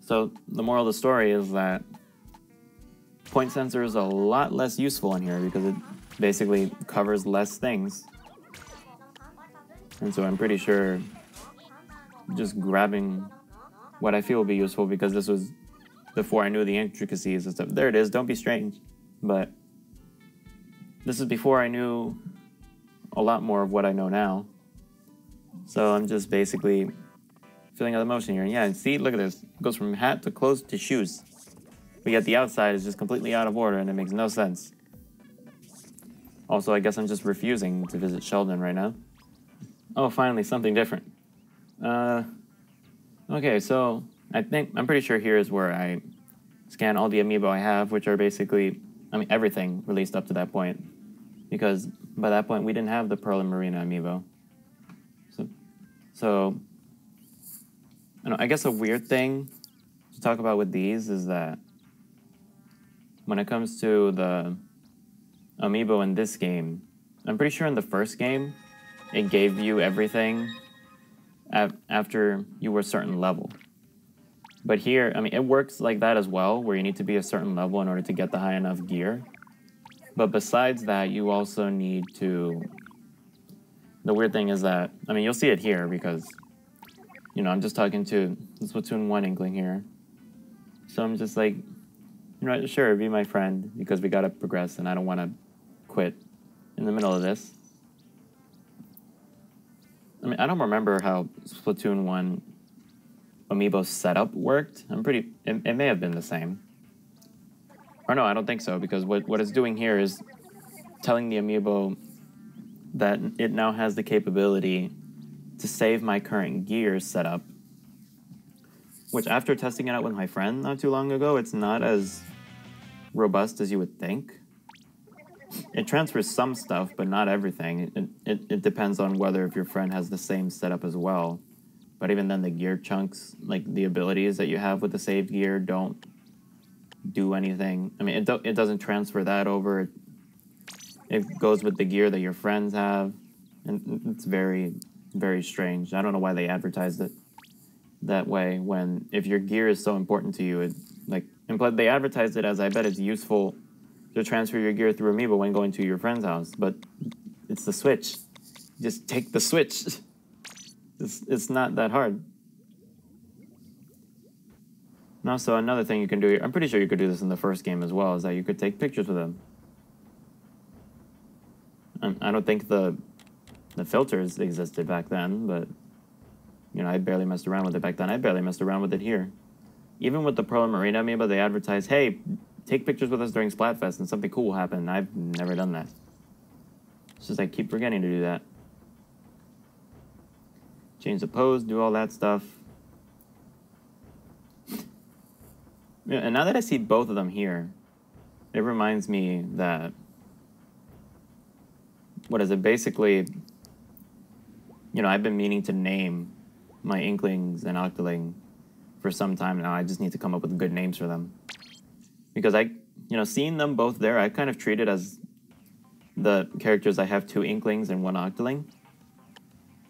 So the moral of the story is that point sensor is a lot less useful in here because it basically covers less things. And so I'm pretty sure just grabbing what I feel will be useful, because this was before I knew the intricacies and stuff. There it is, don't be strange. But this is before I knew a lot more of what I know now. So I'm just basically filling out the motion here. And yeah, see, look at this. It goes from hat to clothes to shoes. But yet the outside is just completely out of order and it makes no sense. Also, I guess I'm just refusing to visit Sheldon right now. Oh, finally, something different. Okay, so I'm pretty sure here is where I scan all the amiibo I have, which are basically, I mean, everything released up to that point. Because by that point, we didn't have the Pearl and Marina amiibo. So I guess a weird thing to talk about with these is that when it comes to the amiibo in this game, I'm pretty sure in the first game, it gave you everything after you were a certain level. But here, I mean, it works like that as well, where you need to be a certain level in order to get the high enough gear. But besides that, you also need to... The weird thing is that, I mean, you'll see it here because, you know, I'm just talking to Splatoon 1 Inkling here. So I'm just like, you know, sure, be my friend, because we gotta progress and I don't want to quit in the middle of this. I mean, I don't remember how Splatoon 1 amiibo setup worked. It may have been the same. Or no, I don't think so, because what it's doing here is telling the amiibo that it now has the capability to save my current gear setup. Which, after testing it out with my friend not too long ago, it's not as robust as you would think. It transfers some stuff, but not everything. It depends on whether if your friend has the same setup as well. But even then, the gear chunks, like the abilities that you have with the saved gear, don't do anything. I mean, it doesn't transfer that over. It goes with the gear that your friends have. And it's very, very strange. I don't know why they advertised it. that way when, if your gear is so important to you, they advertised it as, I bet it's useful to transfer your gear through Amiibo when going to your friend's house, but it's the Switch. Just take the Switch. It's not that hard. And also, another thing you can do, I'm pretty sure you could do this in the first game as well, is that you could take pictures with them. I don't think the filters existed back then, but, you know, I barely messed around with it back then. I barely messed around with it here. Even with the Pearl and Marina Amiibo, they advertise, hey, take pictures with us during Splatfest and something cool will happen. I've never done that. It's just I keep forgetting to do that. Change the pose, do all that stuff. Yeah, and now that I see both of them here, it reminds me that, what is it, basically, you know, I've been meaning to name my Inklings and Octoling for some time now. I just need to come up with good names for them. Because seeing them both there, I kind of treat it as the characters. I have 2 Inklings and 1 Octoling.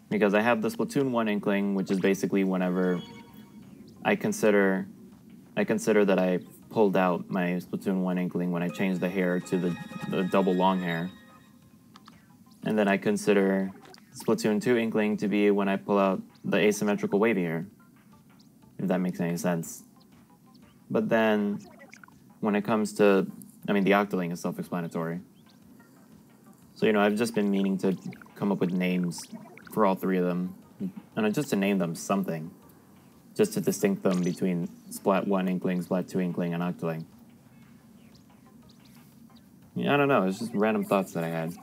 Because I have the Splatoon 1 Inkling, which is basically whenever I consider that I pulled out my Splatoon 1 Inkling when I changed the hair to the double long hair. And then I consider Splatoon 2 Inkling to be when I pull out the asymmetrical wavy hair, if that makes any sense. But then, when it comes to, the Octoling is self-explanatory. So, you know, I've just been meaning to come up with names for all 3 of them, and just to name them something, just to distinct them between Splat 1 Inkling, Splat 2 Inkling, and Octoling. Yeah, I don't know, it's just random thoughts that I had.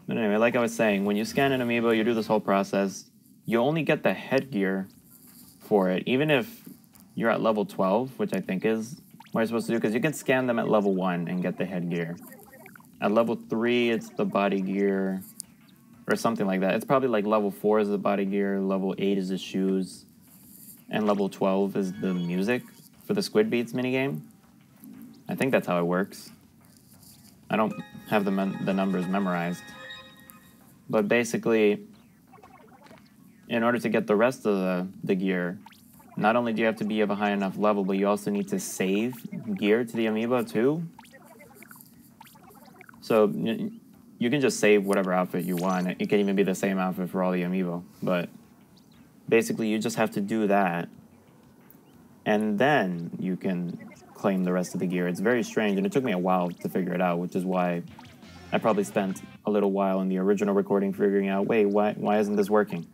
But anyway, like I was saying, when you scan an Amiibo, you do this whole process, you only get the headgear for it, even if you're at level 12, which I think is what you're supposed to do, because you can scan them at level 1 and get the headgear. At level 3, it's the body gear, or something like that. It's probably like level 4 is the body gear, level 8 is the shoes, and level 12 is the music for the Squid Beats minigame. I think that's how it works. I don't have the numbers memorized. But basically, in order to get the rest of the gear, not only do you have to be of a high enough level, but you also need to save gear to the Amiibo too. So you can just save whatever outfit you want. It can even be the same outfit for all the Amiibo. But basically, you just have to do that. And then you can claim the rest of the gear. It's very strange, and it took me a while to figure it out, which is why I probably spent a little while in the original recording figuring out, wait, why isn't this working?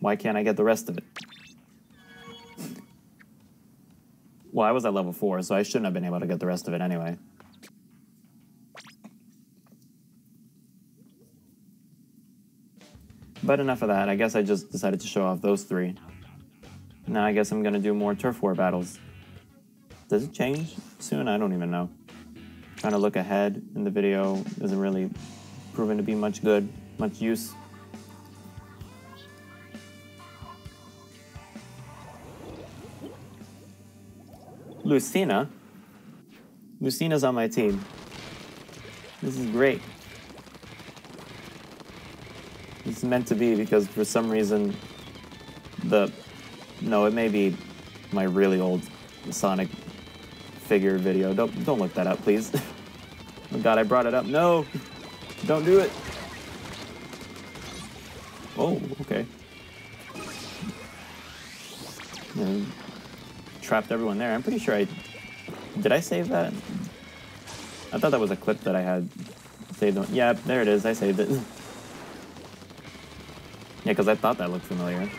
Why can't I get the rest of it? Well, I was at level 4, so I shouldn't have been able to get the rest of it anyway. But enough of that. I guess I just decided to show off those 3. Now I guess I'm going to do more turf war battles. Does it change soon? I don't even know. Trying to look ahead in the video isn't really proven to be much use. Lucina? Lucina's on my team. This is great. It's meant to be because for some reason no, it may be my really old Sonic figure video. Don't look that up, please. Oh god, I brought it up. No! Don't do it! Oh, okay. And trapped everyone there. I'm pretty sure did I save that? I thought that was a clip that I had saved on. Yeah, there it is. I saved it. Yeah, because I thought that looked familiar.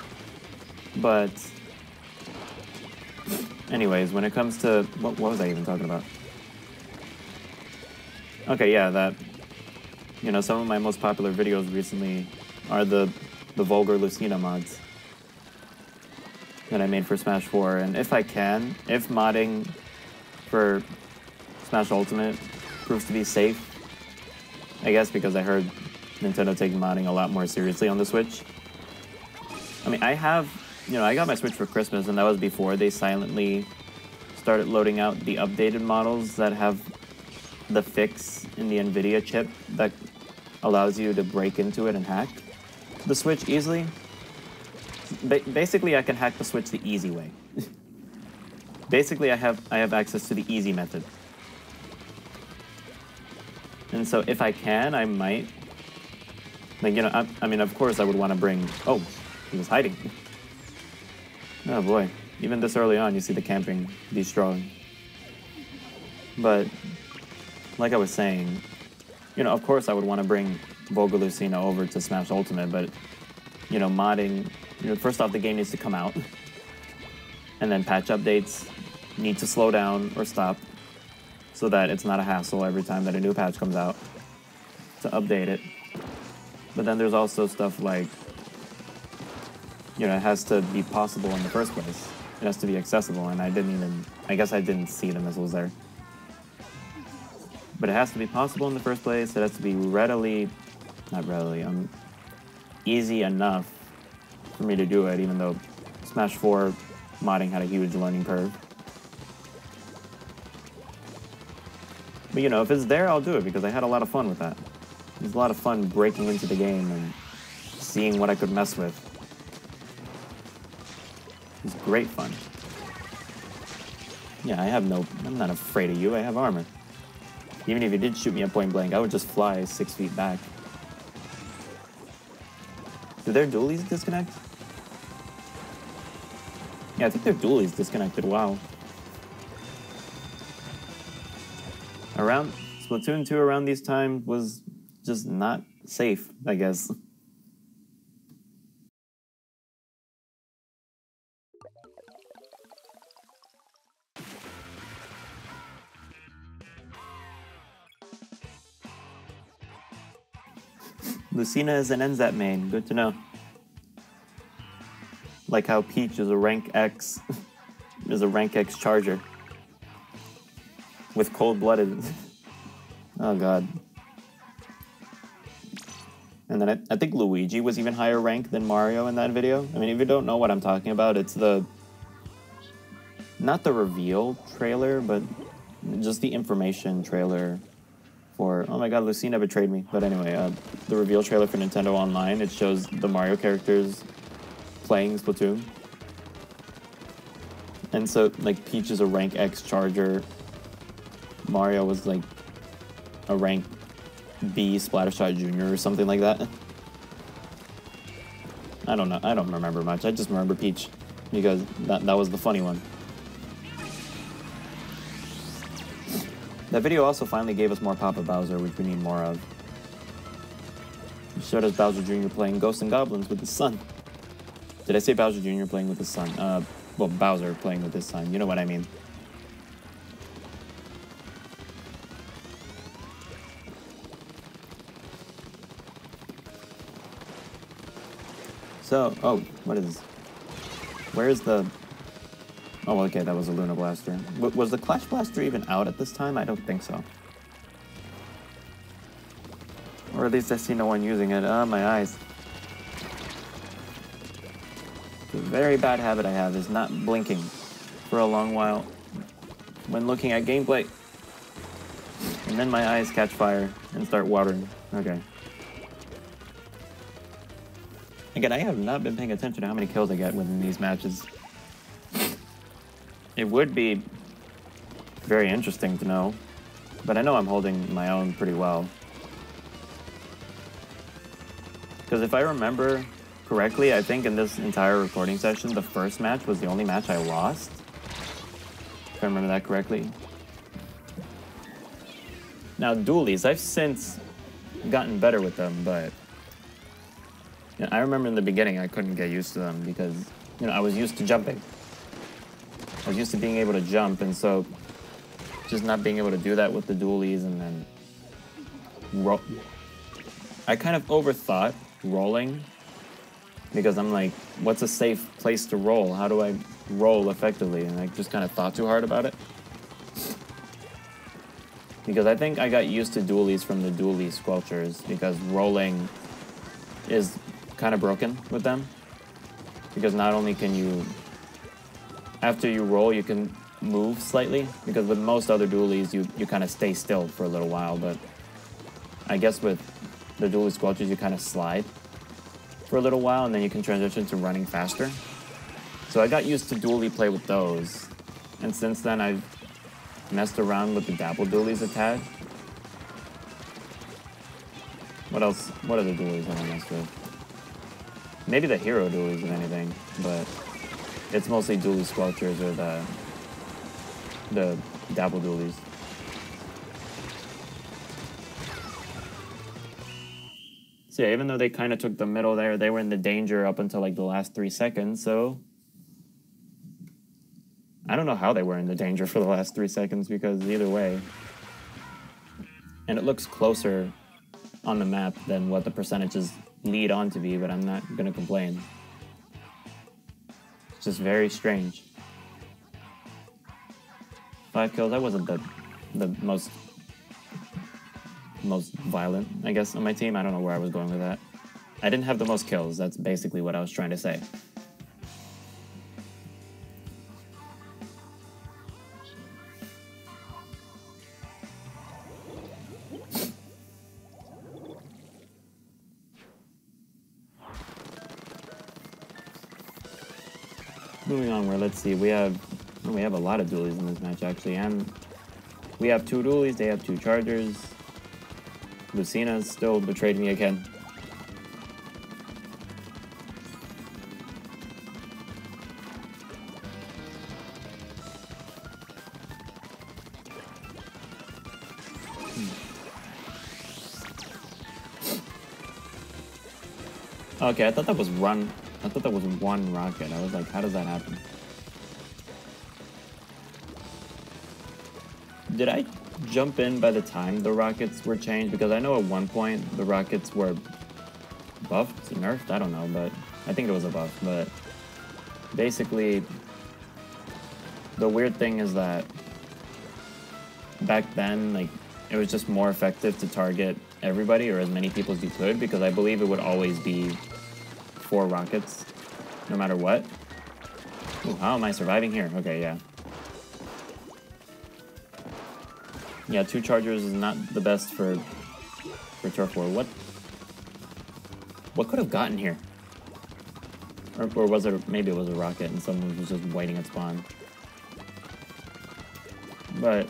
But anyways, when it comes to what was I even talking about? Okay, yeah, that, you know, some of my most popular videos recently are the vulgar Lucina mods that I made for Smash 4, and if modding for Smash Ultimate proves to be safe, I guess because I heard Nintendo taking modding a lot more seriously on the Switch. I mean, I got my Switch for Christmas, and that was before they silently started loading out the updated models that have the fix in the NVIDIA chip that allows you to break into it and hack the Switch easily. Basically, I can hack the Switch the easy way. Basically, I have access to the easy method. And so if I can, I might. Like, you know, I mean, of course I would want to bring... Oh, he was hiding. Oh boy. Even this early on, you see the camping be strong. But, like I was saying, you know, of course I would want to bring Volga Lucina over to Smash Ultimate, but, you know, modding... You know, first off, the game needs to come out. And then patch updates need to slow down or stop so that it's not a hassle every time that a new patch comes out to update it. But then there's also stuff like, you know, it has to be possible in the first place. It has to be accessible, and I guess I didn't see the missiles there. But it has to be possible in the first place. It has to be easy enough for me to do it, even though Smash 4 modding had a huge learning curve. But, you know, if it's there, I'll do it, because I had a lot of fun with that. It was a lot of fun breaking into the game and seeing what I could mess with. It was great fun. Yeah, I'm not afraid of you, I have armor. Even if you did shoot me at point blank, I would just fly 6 feet back. Do their dualies disconnect? Yeah, I think their dualies disconnected, wow. Around Splatoon 2 around these times was just not safe, I guess. Lucina is an NZAP main, good to know. Like how Peach is a rank X, is a rank X charger. With cold-blooded. Oh god. And then I think Luigi was even higher rank than Mario in that video. I mean, if you don't know what I'm talking about, it's the... Not the reveal trailer, but just the information trailer for... Oh my god, Lucina betrayed me. But anyway, the reveal trailer for Nintendo Online, it shows the Mario characters playing Splatoon. And so, like, Peach is a rank X charger. Mario was, like, a rank B Splattershot Jr. or something like that. I don't know. I don't remember much. I just remember Peach because that was the funny one. That video also finally gave us more Papa Bowser, which we need more of. It showed us Bowser Jr. playing Ghosts and Goblins with his son. Did I say Bowser Jr. playing with his son? Well, Bowser playing with his son. You know what I mean. So, oh, what is... Where's the... Oh, okay, that was a Luna Blaster. Was the Clash Blaster even out at this time? I don't think so. Or at least I see no one using it. Ah, my eyes. The very bad habit I have is not blinking for a long while when looking at gameplay. And then my eyes catch fire and start watering. Okay. Again, I have not been paying attention to how many kills I get within these matches. It would be very interesting to know, but I know I'm holding my own pretty well. Because if I remember correctly, I think in this entire recording session, the first match was the only match I lost. If I remember that correctly. Now, dualies, I've since gotten better with them, but... You know, I remember in the beginning I couldn't get used to them because, you know, I was used to jumping. I was used to being able to jump, and so just not being able to do that with the dualies and then roll. I kind of overthought rolling because I'm like, what's a safe place to roll? How do I roll effectively? And I just kind of thought too hard about it. Because I think I got used to dualies from the dualie squelchers because rolling is kind of broken with them. Because not only can you, after you roll, you can move slightly. Because with most other dualies, you kind of stay still for a little while. But I guess with the dualie squelchers, you kind of slide. for a little while, and then you can transition to running faster. So I got used to dually play with those, and since then I've messed around with the dabble dualies a tad. What else? What other dualies have I messed with? Maybe the hero dualies, if anything, but it's mostly dually squelchers or the dabble dualies. So yeah, even though they kind of took the middle there, they were in the danger up until like the last 3 seconds, so I don't know how they were in the danger for the last 3 seconds, because either way. And it looks closer on the map than what the percentages lead on to be, but I'm not going to complain. It's just very strange. 5 kills, that wasn't the most violent, I guess, on my team. I don't know where I was going with that. I didn't have the most kills, that's basically what I was trying to say. Moving on, where let's see, we have a lot of dualies in this match actually, and we have 2 dualies, they have 2 chargers. Lucina's still betrayed me again. Okay, I thought that was one rocket. I was like, how does that happen? Did I jump in by the time the rockets were changed? Because I know at one point the rockets were buffed, nerfed, I don't know, but I think it was a buff. But basically, the weird thing is that back then, like, it was just more effective to target everybody or as many people as you could, because I believe it would always be 4 rockets, no matter what. Ooh, how am I surviving here? Okay, yeah. Yeah, 2 chargers is not the best for turf war. What could have gotten here? Or was it, maybe it was a rocket and someone was just waiting at spawn. But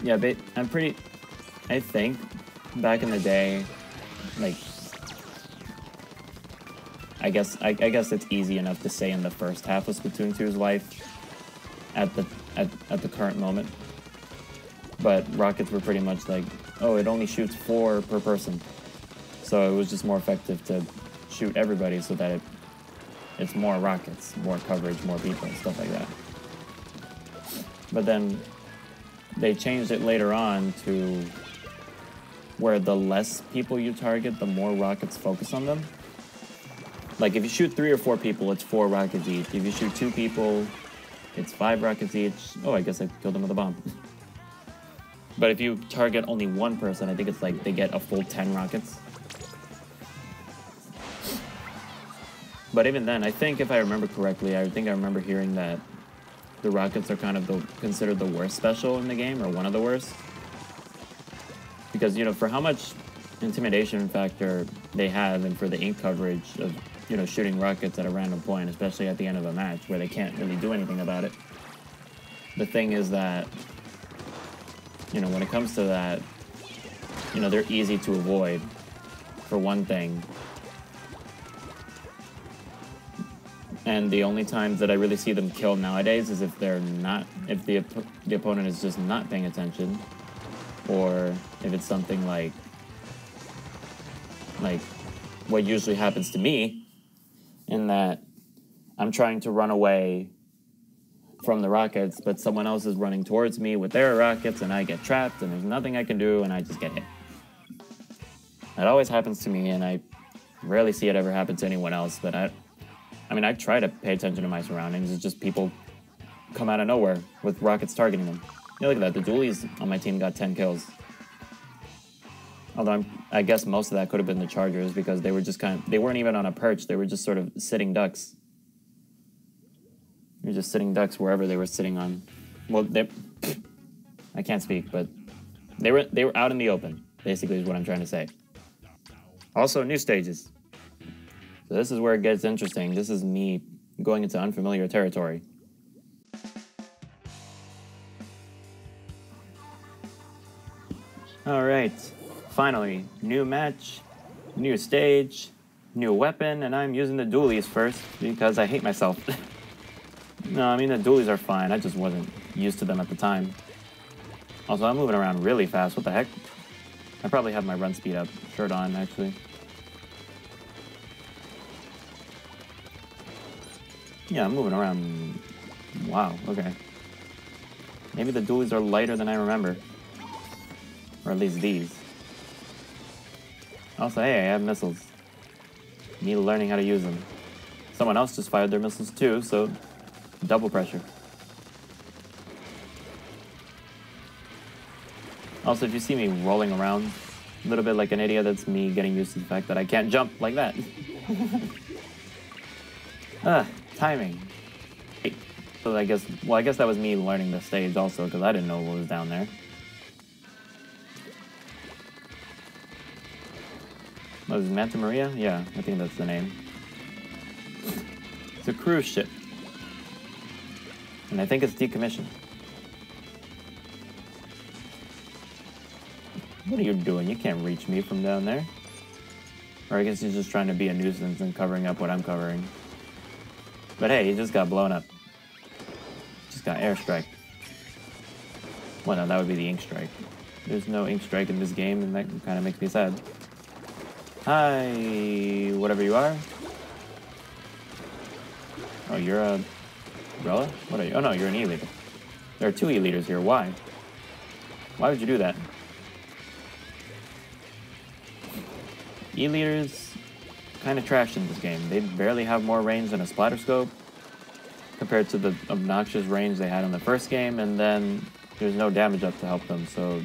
yeah, I think back in the day, like, I guess it's easy enough to say in the first half of Splatoon 2's life at the current moment. But rockets were pretty much like, oh, it only shoots 4 per person. So it was just more effective to shoot everybody so that it's more rockets, more coverage, more people, stuff like that. But then they changed it later on to where the less people you target, the more rockets focus on them. Like if you shoot 3 or 4 people, it's 4 rockets each. If you shoot 2 people, it's 5 rockets each. Oh, I guess I killed them with a bomb. But if you target only 1 person, I think it's like they get a full 10 rockets. But even then, I think if I remember correctly, I think I remember hearing that the rockets are kind of considered the worst special in the game, or one of the worst. Because, you know, for how much intimidation factor they have, and for the ink coverage of, you know, shooting rockets at a random point, especially at the end of a match where they can't really do anything about it. The thing is that, you know, when it comes to that, you know, they're easy to avoid, for one thing. And the only times that I really see them kill nowadays is if they're not, if the opponent is just not paying attention, or if it's something like what usually happens to me, in that I'm trying to run away from the rockets, but someone else is running towards me with their rockets, and I get trapped, and there's nothing I can do, and I just get hit. That always happens to me, and I rarely see it ever happen to anyone else, but I mean, I try to pay attention to my surroundings. It's just people come out of nowhere with rockets targeting them. Yeah, look at that. The dualies on my team got 10 kills. Although I guess most of that could have been the chargers, because they were just they weren't even on a perch. They were just sort of sitting ducks. They were just sitting ducks wherever they were sitting on. Well, I can't speak, but they were out in the open, basically is what I'm trying to say. Also, new stages. So this is where it gets interesting. This is me going into unfamiliar territory. Alright, finally, new match, new stage, new weapon, and I'm using the dualies first because I hate myself. No, I mean the dualies are fine, I just wasn't used to them at the time. Also, I'm moving around really fast, what the heck? I probably have my run speed up, shirt on actually. Yeah, I'm moving around, wow, okay. Maybe the dualies are lighter than I remember. Or at least these. Also, hey, I have missiles. Need learning how to use them. Someone else just fired their missiles too, so double pressure. Also, if you see me rolling around a little bit like an idiot, that's me getting used to the fact that I can't jump like that. Timing. So I guess that was me learning the stage also, because I didn't know what was down there. What is it, Manta Maria? Yeah, I think that's the name. It's a cruise ship. And I think it's decommissioned. What are you doing? You can't reach me from down there. Or I guess he's just trying to be a nuisance and covering up what I'm covering. But hey, he just got blown up. Just got airstrike. Well, no, that would be the ink strike. There's no ink strike in this game, and that kind of makes me sad. Hi, whatever you are. Oh, you're a umbrella? What are you? Oh no, you're an E-leader. There are 2 E-leaders here. Why? Why would you do that? E-leaders kind of trash in this game. They barely have more range than a splatter scope compared to the obnoxious range they had in the first game, and then there's no damage up to help them, so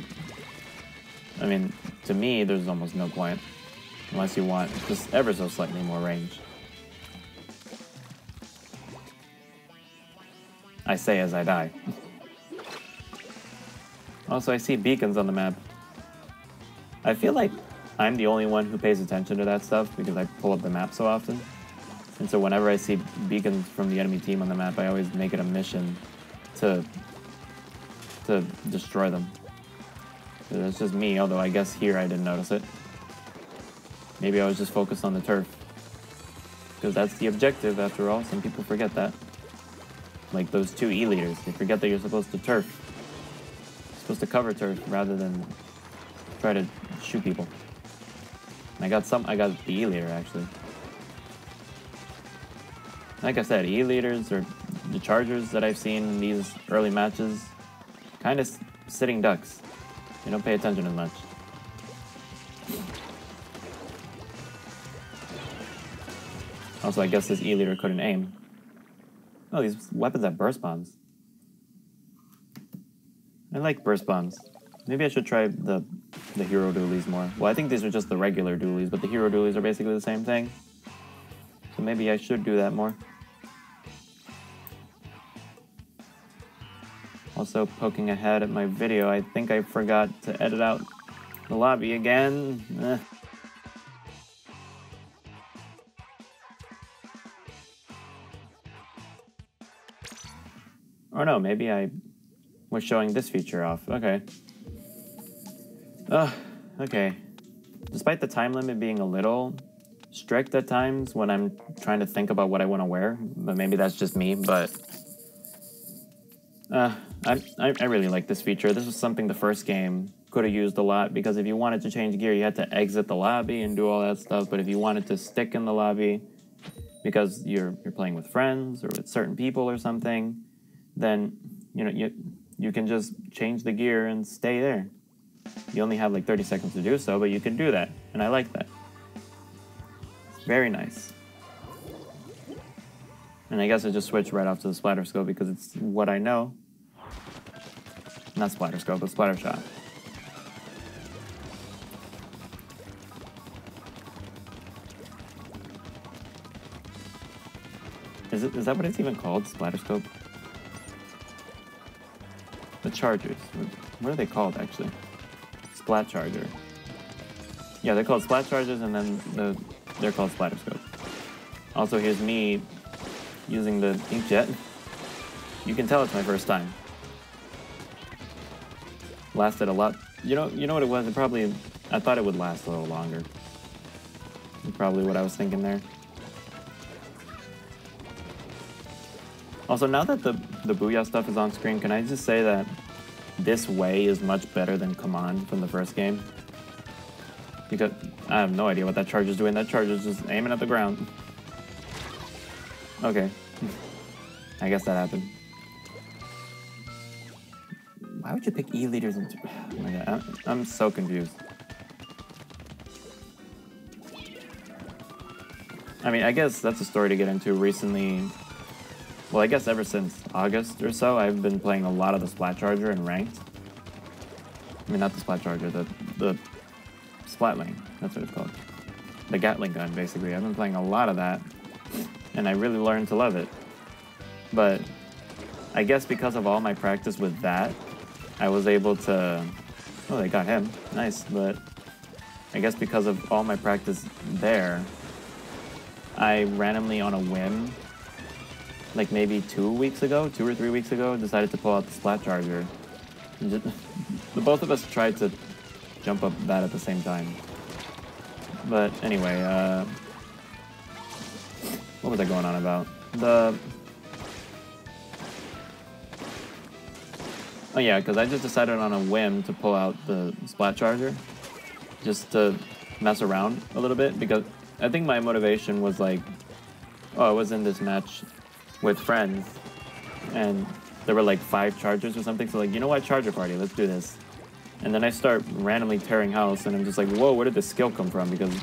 I mean, to me, there's almost no point. Unless you want just ever so slightly more range. I say as I die. Also, I see beacons on the map. I feel like I'm the only one who pays attention to that stuff because I pull up the map so often. And so whenever I see beacons from the enemy team on the map, I always make it a mission to destroy them. So that's just me, although I guess here I didn't notice it. Maybe I was just focused on the turf. Because that's the objective, after all. Some people forget that. Like those 2 E-leaders. They forget that you're supposed to turf. You're supposed to cover turf rather than try to shoot people. And I got the E-leader, actually. Like I said, E-leaders, or the chargers that I've seen in these early matches, kind of sitting ducks. They don't pay attention as much. Also, I guess this E-leader couldn't aim. Oh, these weapons have burst bombs. I like burst bombs. Maybe I should try the hero dualies more. Well, I think these are just the regular dualies, but the hero dualies are basically the same thing. So maybe I should do that more. Also, poking ahead at my video, I think I forgot to edit out the lobby again. Or no, maybe I was showing this feature off. Okay. Okay. Despite the time limit being a little strict at times when I'm trying to think about what I want to wear, but maybe that's just me, but I really like this feature. This was something the first game could have used a lot, because if you wanted to change gear, you had to exit the lobby and do all that stuff, but if you wanted to stick in the lobby because you're playing with friends or with certain people or something, then you can just change the gear and stay there. You only have like 30 seconds to do so, but you can do that, and I like that. It's very nice. And I guess I just switched right off to the splatter scope because it's what I know. Not splatter scope, but splatter shot. Is that what it's even called? Splatter scope? The chargers. What are they called, actually? Splat charger. Yeah, they're called splat chargers, and then they're called splatter scope. Also, here's me using the inkjet. You can tell it's my first time. Lasted a lot. You know what it was? I thought it would last a little longer. Probably what I was thinking there. Also, now that the Booyah stuff is on screen, can I just say that this way is much better than Command from the first game? Because I have no idea what that charger's doing. That charger's just aiming at the ground. Okay. I guess that happened. Why would you pick E-leaders into... Oh my god, I'm so confused. I mean, I guess that's a story to get into. Recently, well, I guess ever since August or so, I've been playing a lot of the Splat Charger in Ranked. I mean, not the Splat Charger, the Splatling, that's what it's called. The Gatling gun, basically. I've been playing a lot of that, and I really learned to love it. But I guess because of all my practice with that, I was able to... Oh, they got him. Nice, but I guess because of all my practice there, I randomly, on a whim, like maybe 2 or 3 weeks ago, decided to pull out the Splat Charger. The both of us tried to jump up that at the same time. But anyway, what was I going on about? Oh yeah, because I just decided on a whim to pull out the Splat Charger, just to mess around a little bit, because I think my motivation was like, oh, I was in this match with friends, and there were like 5 chargers or something, so like, you know what, charger party, let's do this. And then I start randomly tearing house, and I'm just like, whoa, where did this skill come from? Because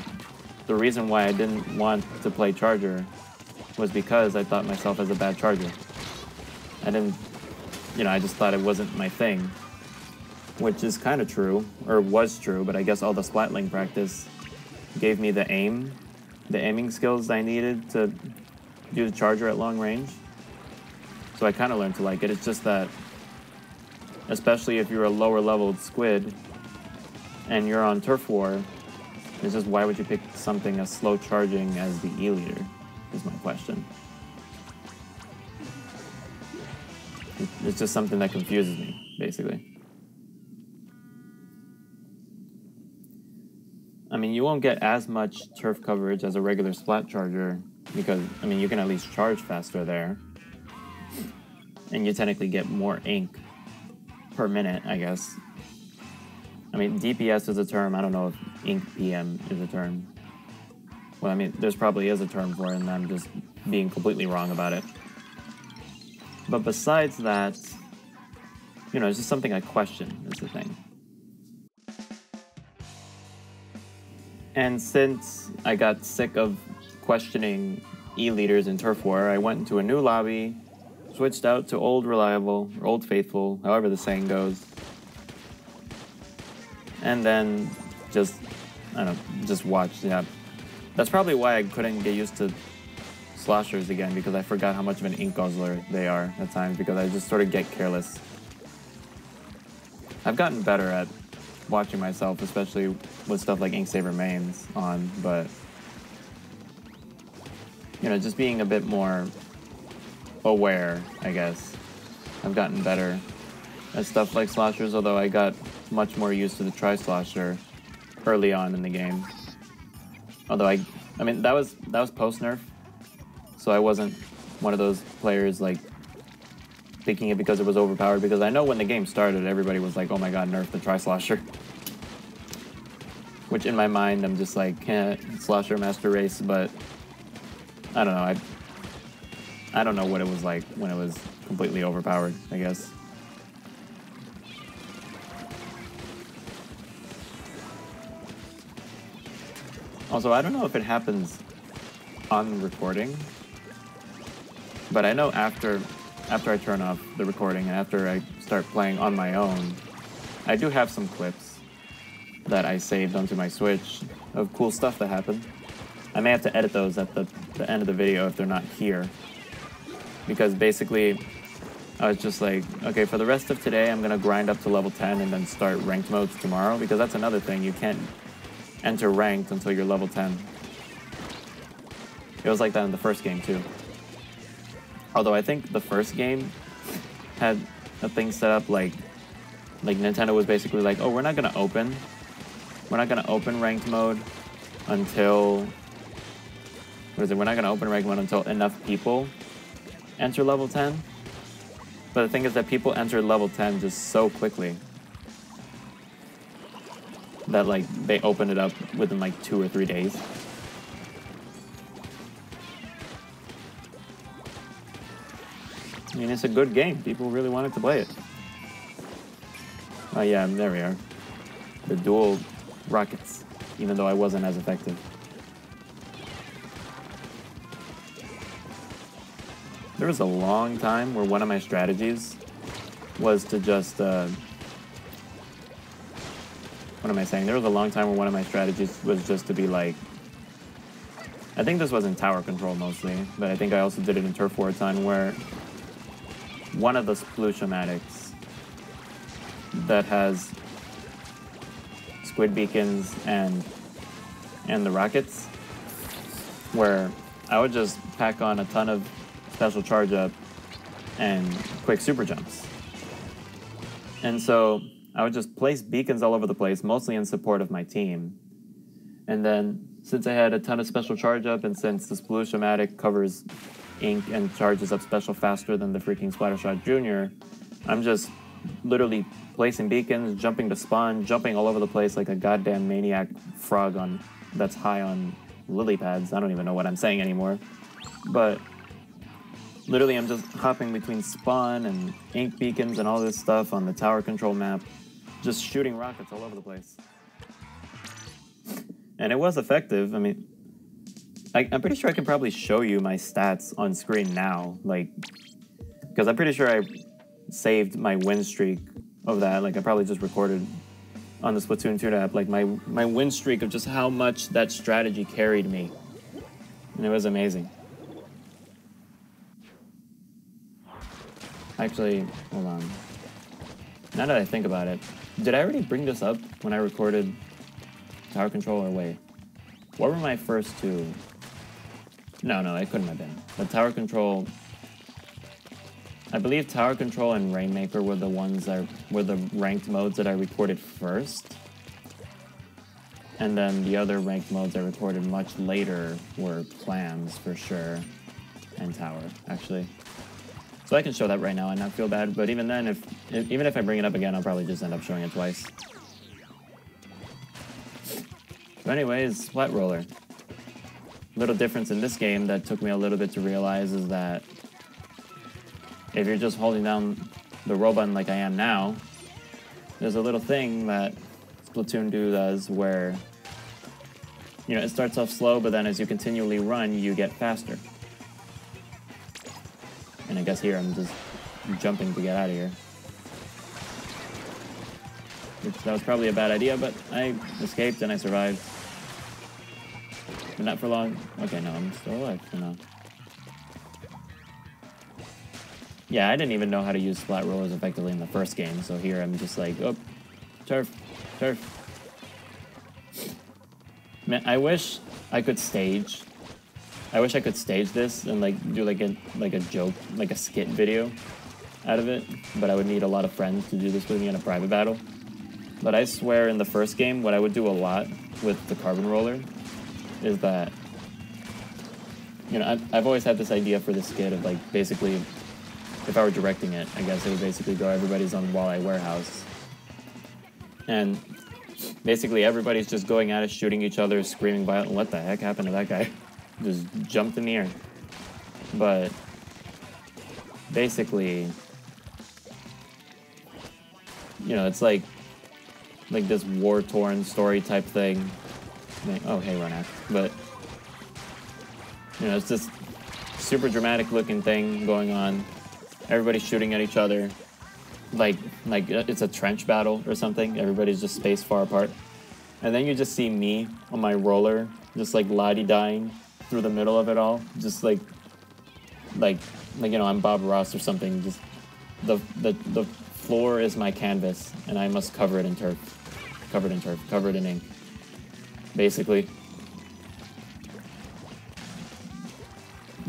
the reason why I didn't want to play charger was because I thought myself as a bad charger. I didn't, I just thought it wasn't my thing, which is kind of true, or was true, but I guess all the Splatling practice gave me the aiming skills I needed to do the charger at long range. So I kind of learned to like it. It's just that, especially if you're a lower leveled squid and you're on Turf War, it's just why would you pick something as slow charging as the E-leader, is my question. It's just something that confuses me, basically. I mean, you won't get as much turf coverage as a regular Splat Charger because, I mean, you can at least charge faster there. And you technically get more ink per minute, I guess. I mean, DPS is a term. I don't know if ink PM is a term. Well, I mean, there's probably is a term for it, and I'm just being completely wrong about it. But besides that, it's just something I question, is the thing. And since I got sick of questioning E-leaders in Turf War, I went into a new lobby, switched out to Old Reliable, or Old Faithful, however the saying goes. And then just watched, yeah. That's probably why I couldn't get used to sloshers again, because I forgot how much of an ink guzzler they are at times, because I just sort of get careless. I've gotten better at watching myself, especially with stuff like Inksaber mains on, but just being a bit more aware, I guess. I've gotten better at stuff like sloshers, although I got much more used to the tri-slosher early on in the game. Although I mean that was post-nerf, so I wasn't one of those players like picking it because it was overpowered, because I know when the game started everybody was like, oh my god, nerf the tri-slosher. Which in my mind I'm just like, slosher master race, but I don't know, I don't know what it was like when it was completely overpowered, I guess. Also, I don't know if it happens on recording, but I know after I turn off the recording and after I start playing on my own, I do have some clips that I saved onto my Switch of cool stuff that happened. I may have to edit those at the end of the video if they're not here, because basically I was just like, okay, for the rest of today I'm going to grind up to level 10 and then start ranked modes tomorrow, because that's another thing, you can't enter ranked until you're level 10. It It was like that in the first game too. Although I think the first game had a thing set up like Nintendo was basically like, oh, we're not gonna open ranked mode until we're not gonna open ranked mode until enough people enter level 10. But the thing is that people entered level 10 just so quickly that like they opened it up within like 2 or 3 days. I mean, it's a good game. People really wanted to play it. Oh yeah, there we are. The dual rockets, even though I wasn't as effective. There was a long time where one of my strategies was to just, what am I saying? There was a long time where one of my strategies was just to be like, I think this was in tower control mostly, but I think I also did it in turf war a ton, where one of the Splooshamatics that has squid beacons and the rockets, where I would just pack on a ton of special charge up and quick super jumps. And so I would just place beacons all over the place, mostly in support of my team. And then since I had a ton of special charge up, and since the Splooshomatic covers ink and charges up special faster than the freaking Splattershot Jr., I'm just literally placing beacons, jumping to spawn, jumping all over the place like a goddamn maniac frog that's high on lily pads. I don't even know what I'm saying anymore. But literally I'm just hopping between spawn and ink beacons and all this stuff on the tower control map, just shooting rockets all over the place. And it was effective. I mean, I'm pretty sure I can probably show you my stats on screen now, like, because I'm pretty sure I saved my win streak of that. Like, I probably just recorded on the Splatoon 2 app, like, my win streak of just how much that strategy carried me. And it was amazing. Actually, hold on. Now that I think about it, did I already bring this up when I recorded tower control, or wait? What were my first two? No, it couldn't have been. But tower control, I believe tower control and Rainmaker were the ones that were the ranked modes that I recorded first. And then the other ranked modes I recorded much later were clams for sure, and tower, actually. So I can show that right now and not feel bad, but even then, even if I bring it up again, I'll probably just end up showing it twice. But anyways, Splat Roller. Little difference in this game that took me a little bit to realize is that if you're just holding down the roll button like I am now, there's a little thing that Splatoon 2 does where, you know, it starts off slow, but then as you continually run, you get faster. And I guess here I'm just jumping to get out of here. That was probably a bad idea, but I escaped and I survived. But not for long. Okay, no, I'm still alive for now. Yeah, I didn't even know how to use Splat Rollers effectively in the first game, so here I'm just like, oh, turf. Man, I wish I could stage this and like do like a joke, like a skit video out of it, but I would need a lot of friends to do this with me in a private battle. But I swear in the first game, what I would do a lot with the carbon roller is that, you know, I've always had this idea for the skit of like, basically, if I were directing it, I guess it would basically go, everybody's on Walleye Warehouse. And basically everybody's just going at it, shooting each other, screaming violently. What the heck happened to that guy? Just jumped in the air. But basically, you know, it's like this war-torn story type thing. Oh, hey, Ronak. But, you know, it's this super dramatic looking thing going on. Everybody's shooting at each other. Like it's a trench battle or something. Everybody's just spaced far apart. And then you just see me on my roller, just like la-di-dying through the middle of it all. Just like, you know, I'm Bob Ross or something. Just the floor is my canvas, and I must cover it in turf. Covered in ink. Basically.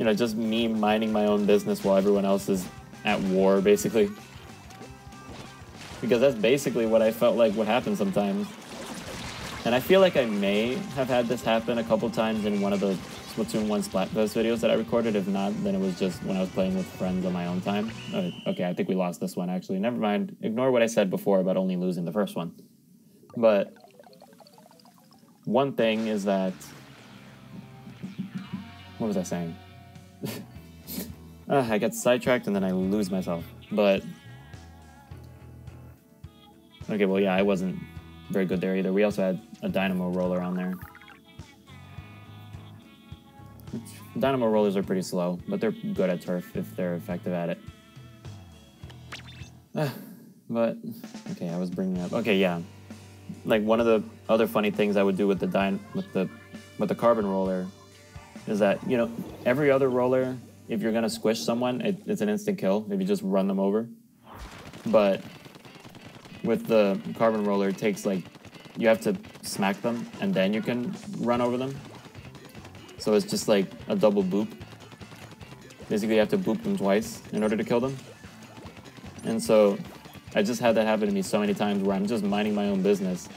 You know, just me minding my own business while everyone else is at war, basically. Because that's basically what I felt like would happen sometimes. And I feel like I may have had this happen a couple times in one of the Splatoon 1 Splatfest videos that I recorded. If not, then it was just when I was playing with friends on my own time. Okay, I think we lost this one, actually. Never mind. Ignore what I said before about only losing the first one. But one thing is that... What was I saying? I get sidetracked and then I lose myself. But... Okay, well, yeah, I wasn't very good there either. We also had a dynamo roller on there. Dynamo rollers are pretty slow, but they're good at turf if they're effective at it. But, okay, I was bringing up... Okay, yeah. Like, one of the other funny things I would do with the carbon roller is that, you know, every other roller, if you're gonna squish someone, it's an instant kill if you just run them over. But with the carbon roller, it takes, like, you have to smack them, and then you can run over them. So it's just like a double boop. Basically, you have to boop them twice in order to kill them. And so I just had that happen to me so many times where I'm just minding my own business,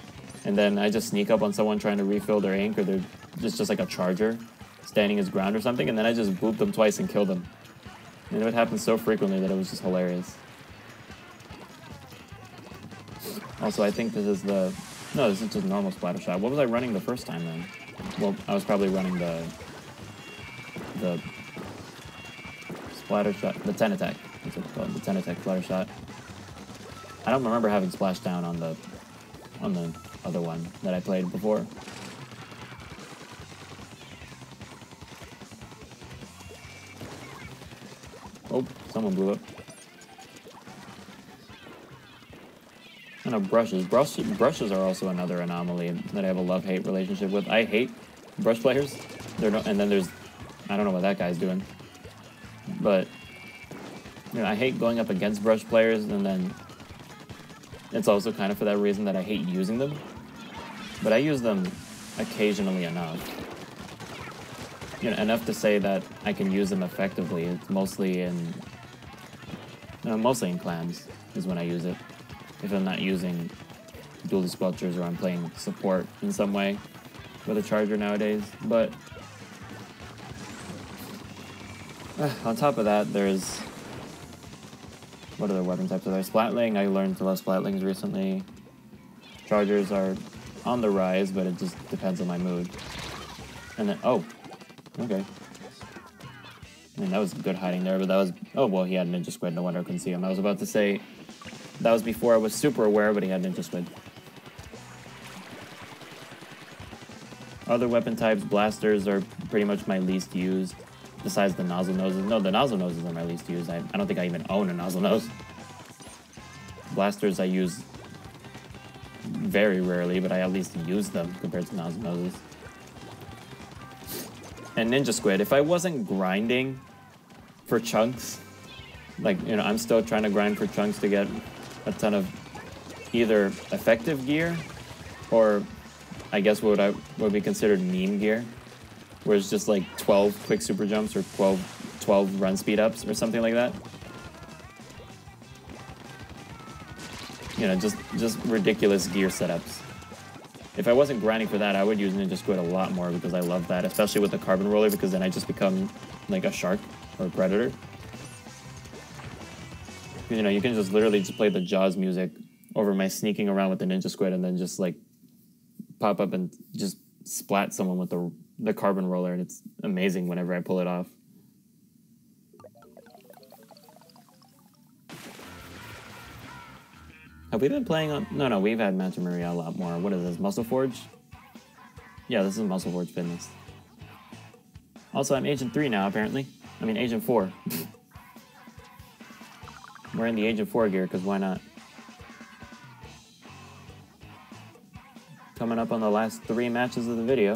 and then I just sneak up on someone trying to refill their ink, or they're just like a charger standing his ground or something, and then I just boop them twice and kill them. And it would happen so frequently that it was just hilarious. Also, I think this is the... No, this is just normal splatter shot. What was I running the first time then? Well, I was probably running the splatter shot, the 10 attack. That's what it's called, the 10 attack splatter shot. I don't remember having splashdown on the other one that I played before. Oh, someone blew up. I know brushes. Brushes are also another anomaly that I have a love-hate relationship with. I hate brush players. And then there's... I don't know what that guy's doing. But, you know, I hate going up against brush players, and then it's also kind of for that reason that I hate using them. But I use them occasionally enough. You know, enough to say that I can use them effectively. It's mostly in... mostly in clans is when I use it. If I'm not using dual sculptures or I'm playing support in some way with a charger nowadays. But on top of that, there's... What other weapon types are there? Splatling. I learned to love Splatlings recently. Chargers are on the rise, but it just depends on my mood. And then... Oh! Okay. I mean, that was good hiding there, but that was... Oh, well, he had Ninja Squid. No wonder I couldn't see him. I was about to say... That was before I was super aware, but he had Ninja Squid. Other weapon types, blasters are pretty much my least used, besides the nozzle noses. No, the nozzle noses are my least used. I don't think I even own a nozzle nose. Blasters I use very rarely, but I at least use them compared to nozzle noses. And Ninja Squid, if I wasn't grinding for chunks, like, you know, I'm still trying to grind for chunks to get a ton of either effective gear or I guess what would be considered meme gear, where it's just like 12 quick super jumps or 12 run speed ups or something like that. You know, just ridiculous gear setups. If I wasn't grinding for that, I would use Ninja Squid a lot more because I love that, especially with the carbon roller, because then I just become like a shark or a predator. You know, you can just literally just play the Jaws music over my sneaking around with the Ninja Squid and then just like pop up and just splat someone with the carbon roller, and it's amazing whenever I pull it off. Have we been playing on... No, we've had Manta Maria a lot more. What is this, Muscle Forge? Yeah, this is Muscle Forge Fitness. Also, I'm Agent 3 now, apparently. I mean, Agent 4. We're in the Agent 4 gear, because why not? Coming up on the last 3 matches of the video.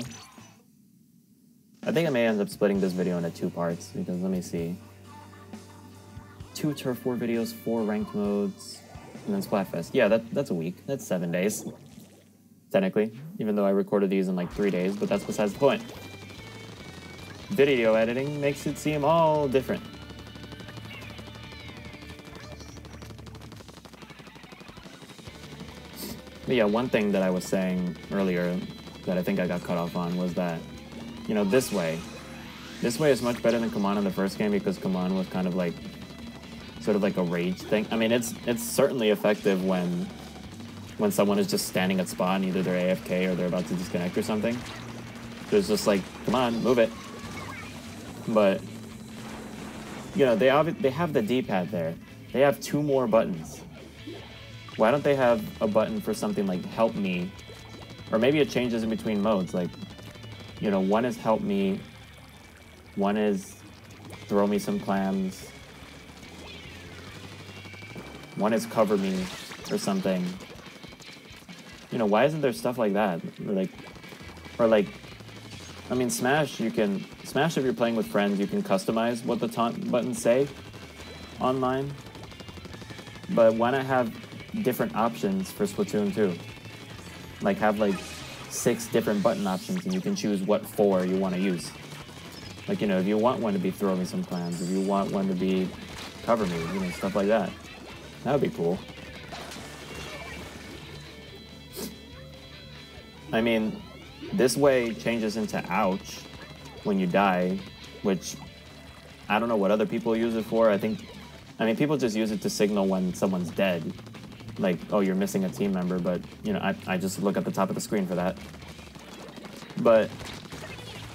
I think I may end up splitting this video into 2 parts, because let me see. 2 Turf War videos, 4 ranked modes, and then Splatfest. Yeah, that's a week. That's 7 days. Technically, even though I recorded these in like 3 days, but that's besides the point. video editing makes it seem all different. But yeah, one thing that I was saying earlier that I think I got cut off on was that, you know, this way is much better than Come On in the first game because Come On was kind of like, sort of like a rage thing. I mean, it's certainly effective when someone is just standing at spawn, either they're AFK or they're about to disconnect or something. So it's just like, come on, move it. But, you know, they have the D-pad there. They have 2 more buttons. Why don't they have a button for something like help me? Or maybe it changes in between modes. Like, you know, one is help me. One is throw me some clams. One is cover me or something. You know, why isn't there stuff like that? Or like, I mean, Smash, if you're playing with friends, you can customize what the taunt buttons say online. But why not have different options for Splatoon 2? Like, have like 6 different button options and you can choose what 4 you want to use. Like, you know, if you want one to be throw me some clams, if you want one to be cover me, you know, stuff like that. That would be cool. I mean, this way changes into ouch when you die, which I don't know what other people use it for. I mean, people just use it to signal when someone's dead. Like, oh, you're missing a team member, but, you know, I just look at the top of the screen for that. But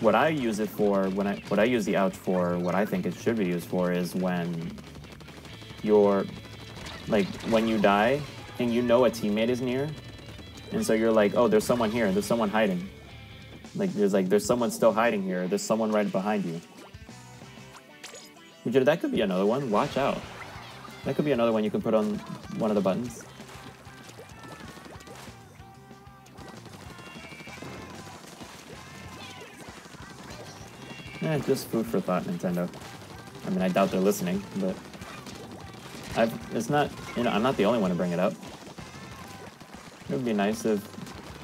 what I use it for, what I use the ouch for, what I think it should be used for is when you're, like, when you die and you know a teammate is near, and so you're like, oh, there's someone here, there's someone hiding. There's someone still hiding here, there's someone right behind you. Which, that could be another one, watch out. That could be another one you can put on one of the buttons. Just food for thought, Nintendo. I mean, I doubt they're listening, but it's not, you know, I'm not the only one to bring it up. It would be nice if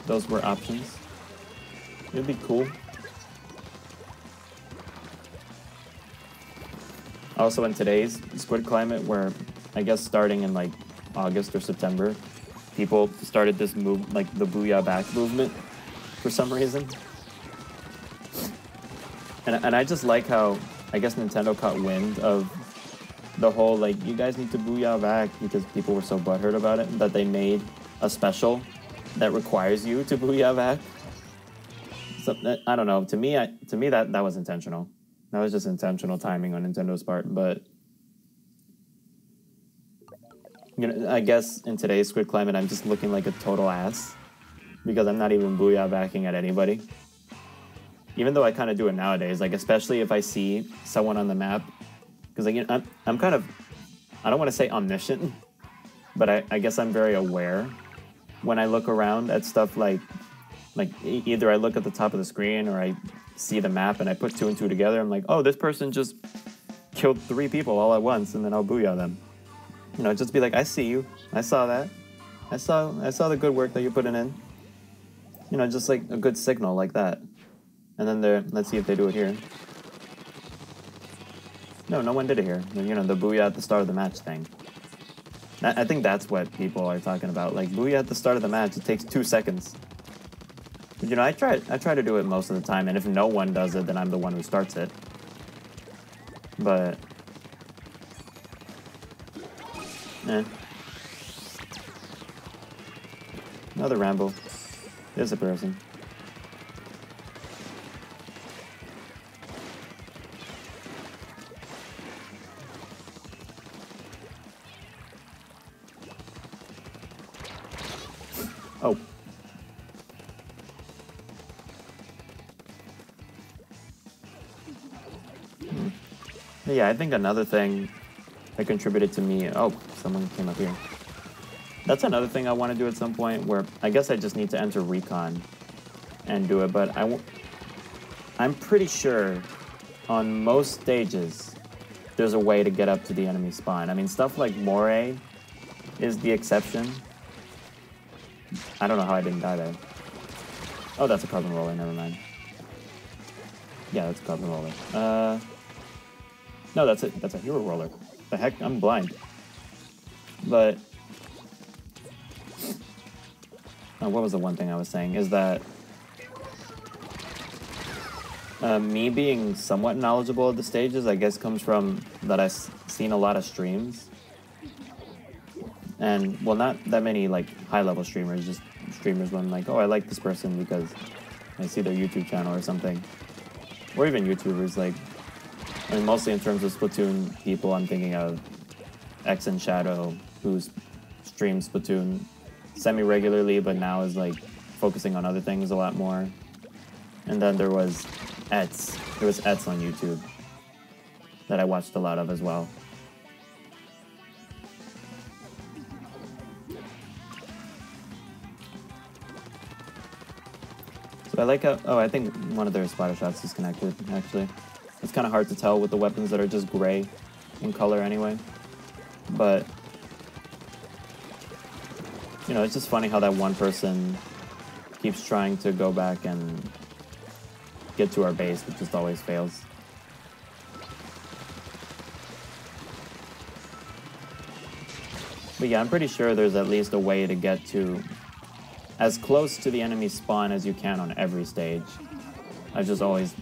those were options. It would be cool. Also, in today's Squid climate, where I guess starting in like August or September, people started this move, like the Booyah Back movement, for some reason. And I just like how, I guess Nintendo caught wind of the whole, like, you guys need to Booyah Back, because people were so butthurt about it, that they made a special that requires you to Booyah Back. So, I don't know, to me that was intentional. That was just intentional timing on Nintendo's part, but, you know, I guess in today's Squid climate, I'm just looking like a total ass, because I'm not even Booyah Backing at anybody. Even though I kind of do it nowadays, like, especially if I see someone on the map, because, like, you know, I'm kind of, I don't want to say omniscient, but I guess I'm very aware when I look around at stuff like either I look at the top of the screen or I see the map and I put 2 and 2 together. I'm like, oh, this person just killed 3 people all at once, and then I'll booyah them. You know, just be like, I see you. I saw that. I saw the good work that you're putting in. You know, just like a good signal like that. And then let's see if they do it here. No one did it here. You know, the booyah at the start of the match thing. I think that's what people are talking about. Like, booyah at the start of the match, it takes 2 seconds. But, you know, I try to do it most of the time, and if no one does it, then I'm the one who starts it. But, another ramble. There's a person. Oh. Yeah, I think another thing that contributed to me... Oh, someone came up here. That's another thing I want to do at some point, where I guess I just need to enter Recon and do it, but I'm pretty sure on most stages there's a way to get up to the enemy spawn. I mean, stuff like Moray is the exception. I don't know how I didn't die there. Oh, that's a carbon roller, never mind. Yeah, that's a carbon roller. No, that's it. That's a hero roller. The heck? I'm blind. But what was the one thing I was saying? Is that me being somewhat knowledgeable of the stages, I guess, comes from that I've seen a lot of streams. And, well, not that many, like, high-level streamers, just streamers when I'm like, oh, I like this person because I see their YouTube channel or something. Or even YouTubers, like, I mean, mostly in terms of Splatoon people, I'm thinking of X and Shadow, who streams Splatoon semi-regularly, but now is, like, focusing on other things a lot more. And then there was Etz. There was Etz on YouTube that I watched a lot of as well. So I like how... Oh, I think one of their splatter shots is connected, actually. It's kind of hard to tell with the weapons that are just gray in color anyway. But, you know, it's just funny how that one person keeps trying to go back and get to our base, but just always fails. But yeah, I'm pretty sure there's at least a way to get to as close to the enemy spawn as you can on every stage. I've just always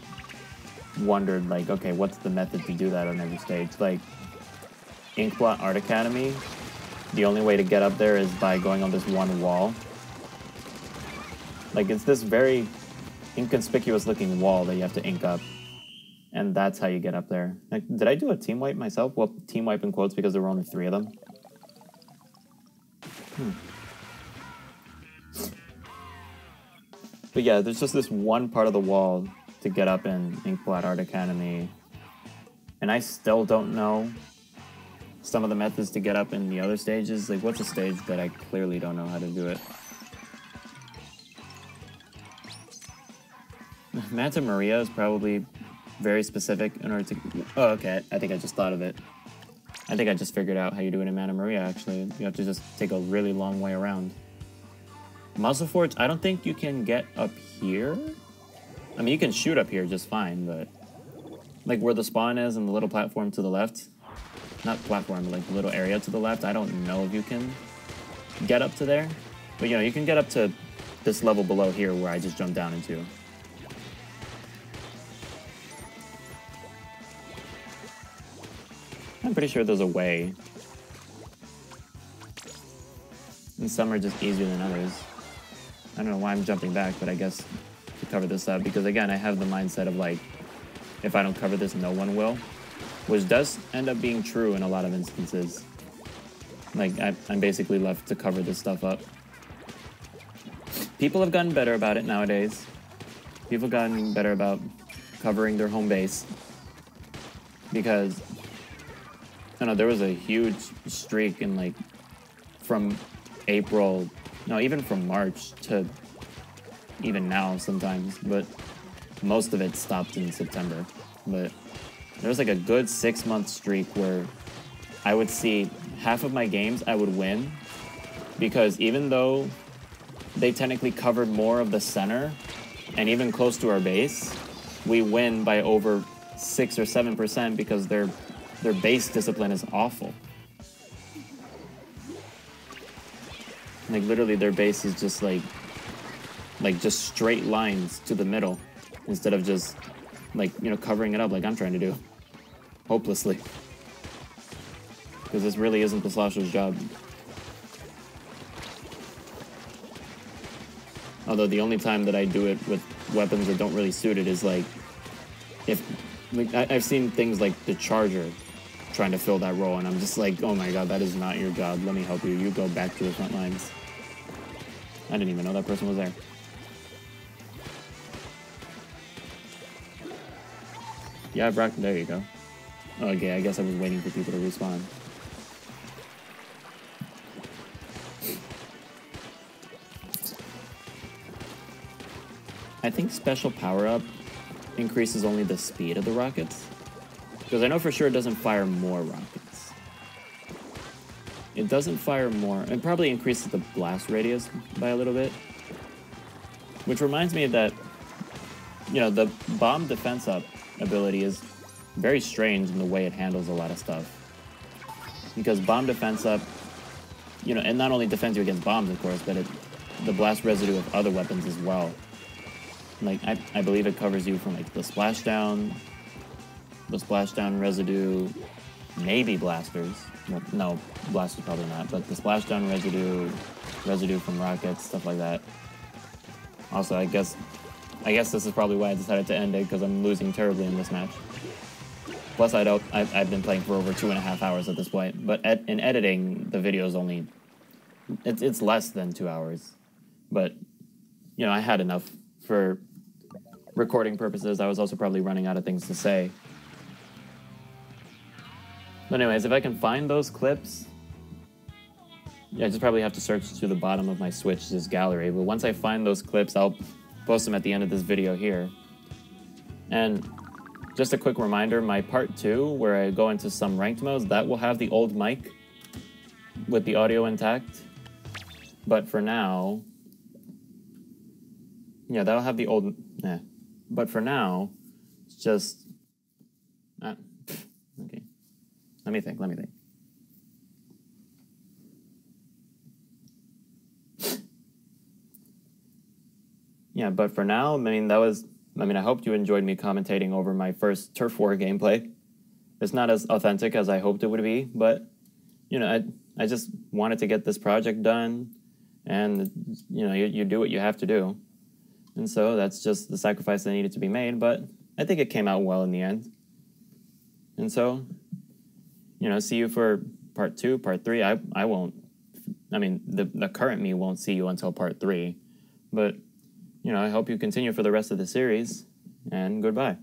wondered, like, okay, what's the method to do that on every stage? Like, Inkblot Art Academy, the only way to get up there is by going on this one wall. Like, it's this very inconspicuous looking wall that you have to ink up. And that's how you get up there. Like, did I do a team wipe myself? Well, team wipe in quotes because there were only 3 of them. But yeah, there's just this one part of the wall to get up in Inkblot Art Academy. And I still don't know some of the methods to get up in the other stages. Like, what's a stage that I clearly don't know how to do it? Manta Maria is probably very specific in order to... Oh, okay, I think I just thought of it. I think I just figured out how you do it in Manta Maria, actually. You have to just take a really long way around. Muzzle Forge, I don't think you can get up here. I mean, you can shoot up here just fine, but... Like, where the spawn is and the little platform to the left... Not platform, but like the little area to the left, I don't know if you can get up to there. But, you know, you can get up to this level below here where I just jumped down into. I'm pretty sure there's a way. And some are just easier than others. I don't know why I'm jumping back, but I guess to cover this up. Because again, I have the mindset of like, if I don't cover this, no one will. Which does end up being true in a lot of instances. Like, I'm basically left to cover this stuff up. People have gotten better about it nowadays. People have gotten better about covering their home base. Because... I don't know, there was a huge streak in, like, from April, no, even from March to even now sometimes, but most of it stopped in September. But there was, like, a good 6-month streak where I would see half of my games I would win, because even though they technically covered more of the center, and even close to our base, we win by over 6 or 7% because their base discipline is awful. Like, literally, their base is just like just straight lines to the middle, instead of just, like, you know, covering it up like I'm trying to do. Hopelessly. Because this really isn't the Slosher's job. Although the only time that I do it with weapons that don't really suit it is, like, if... Like, I've seen things like the Charger trying to fill that role, and I'm just like, oh my god, that is not your job. Let me help you. You go back to the front lines. I didn't even know that person was there. Yeah, Brock, there you go. Okay, I guess I was waiting for people to respawn. I think special power-up increases only the speed of the rockets. Because I know for sure it doesn't fire more rockets. It doesn't fire more. It probably increases the blast radius by a little bit. Which reminds me that, you know, the bomb defense up ability is very strange in the way it handles a lot of stuff. Because bomb defense up, you know, and not only defends you against bombs, of course, but the blast residue of other weapons as well. Like, I believe it covers you from, like, the splashdown residue, maybe blasters. Well, no, blasters probably not, but the splashdown residue from rockets, stuff like that. Also, I guess this is probably why I decided to end it, because I'm losing terribly in this match. Plus, I've been playing for over 2.5 hours at this point, but in editing, the video is only, it's less than 2 hours. But, you know, I had enough for recording purposes. I was also probably running out of things to say. But anyways, if I can find those clips, yeah, I just probably have to search to the bottom of my Switch's gallery. But once I find those clips, I'll post them at the end of this video here. And just a quick reminder, my part 2, where I go into some ranked modes, that will have the old mic with the audio intact. But for now, yeah, that'll have the old, But for now, it's just, okay. Let me think. Yeah, but for now, I mean, I hoped you enjoyed me commentating over my first Turf War gameplay. It's not as authentic as I hoped it would be, but, you know, I just wanted to get this project done, and, you know, you do what you have to do. And so that's just the sacrifice that needed to be made, but I think it came out well in the end. And so, you know, see you for part 2, part 3. I won't, I mean, the current me won't see you until part 3, but, you know, I hope you continue for the rest of the series, and goodbye.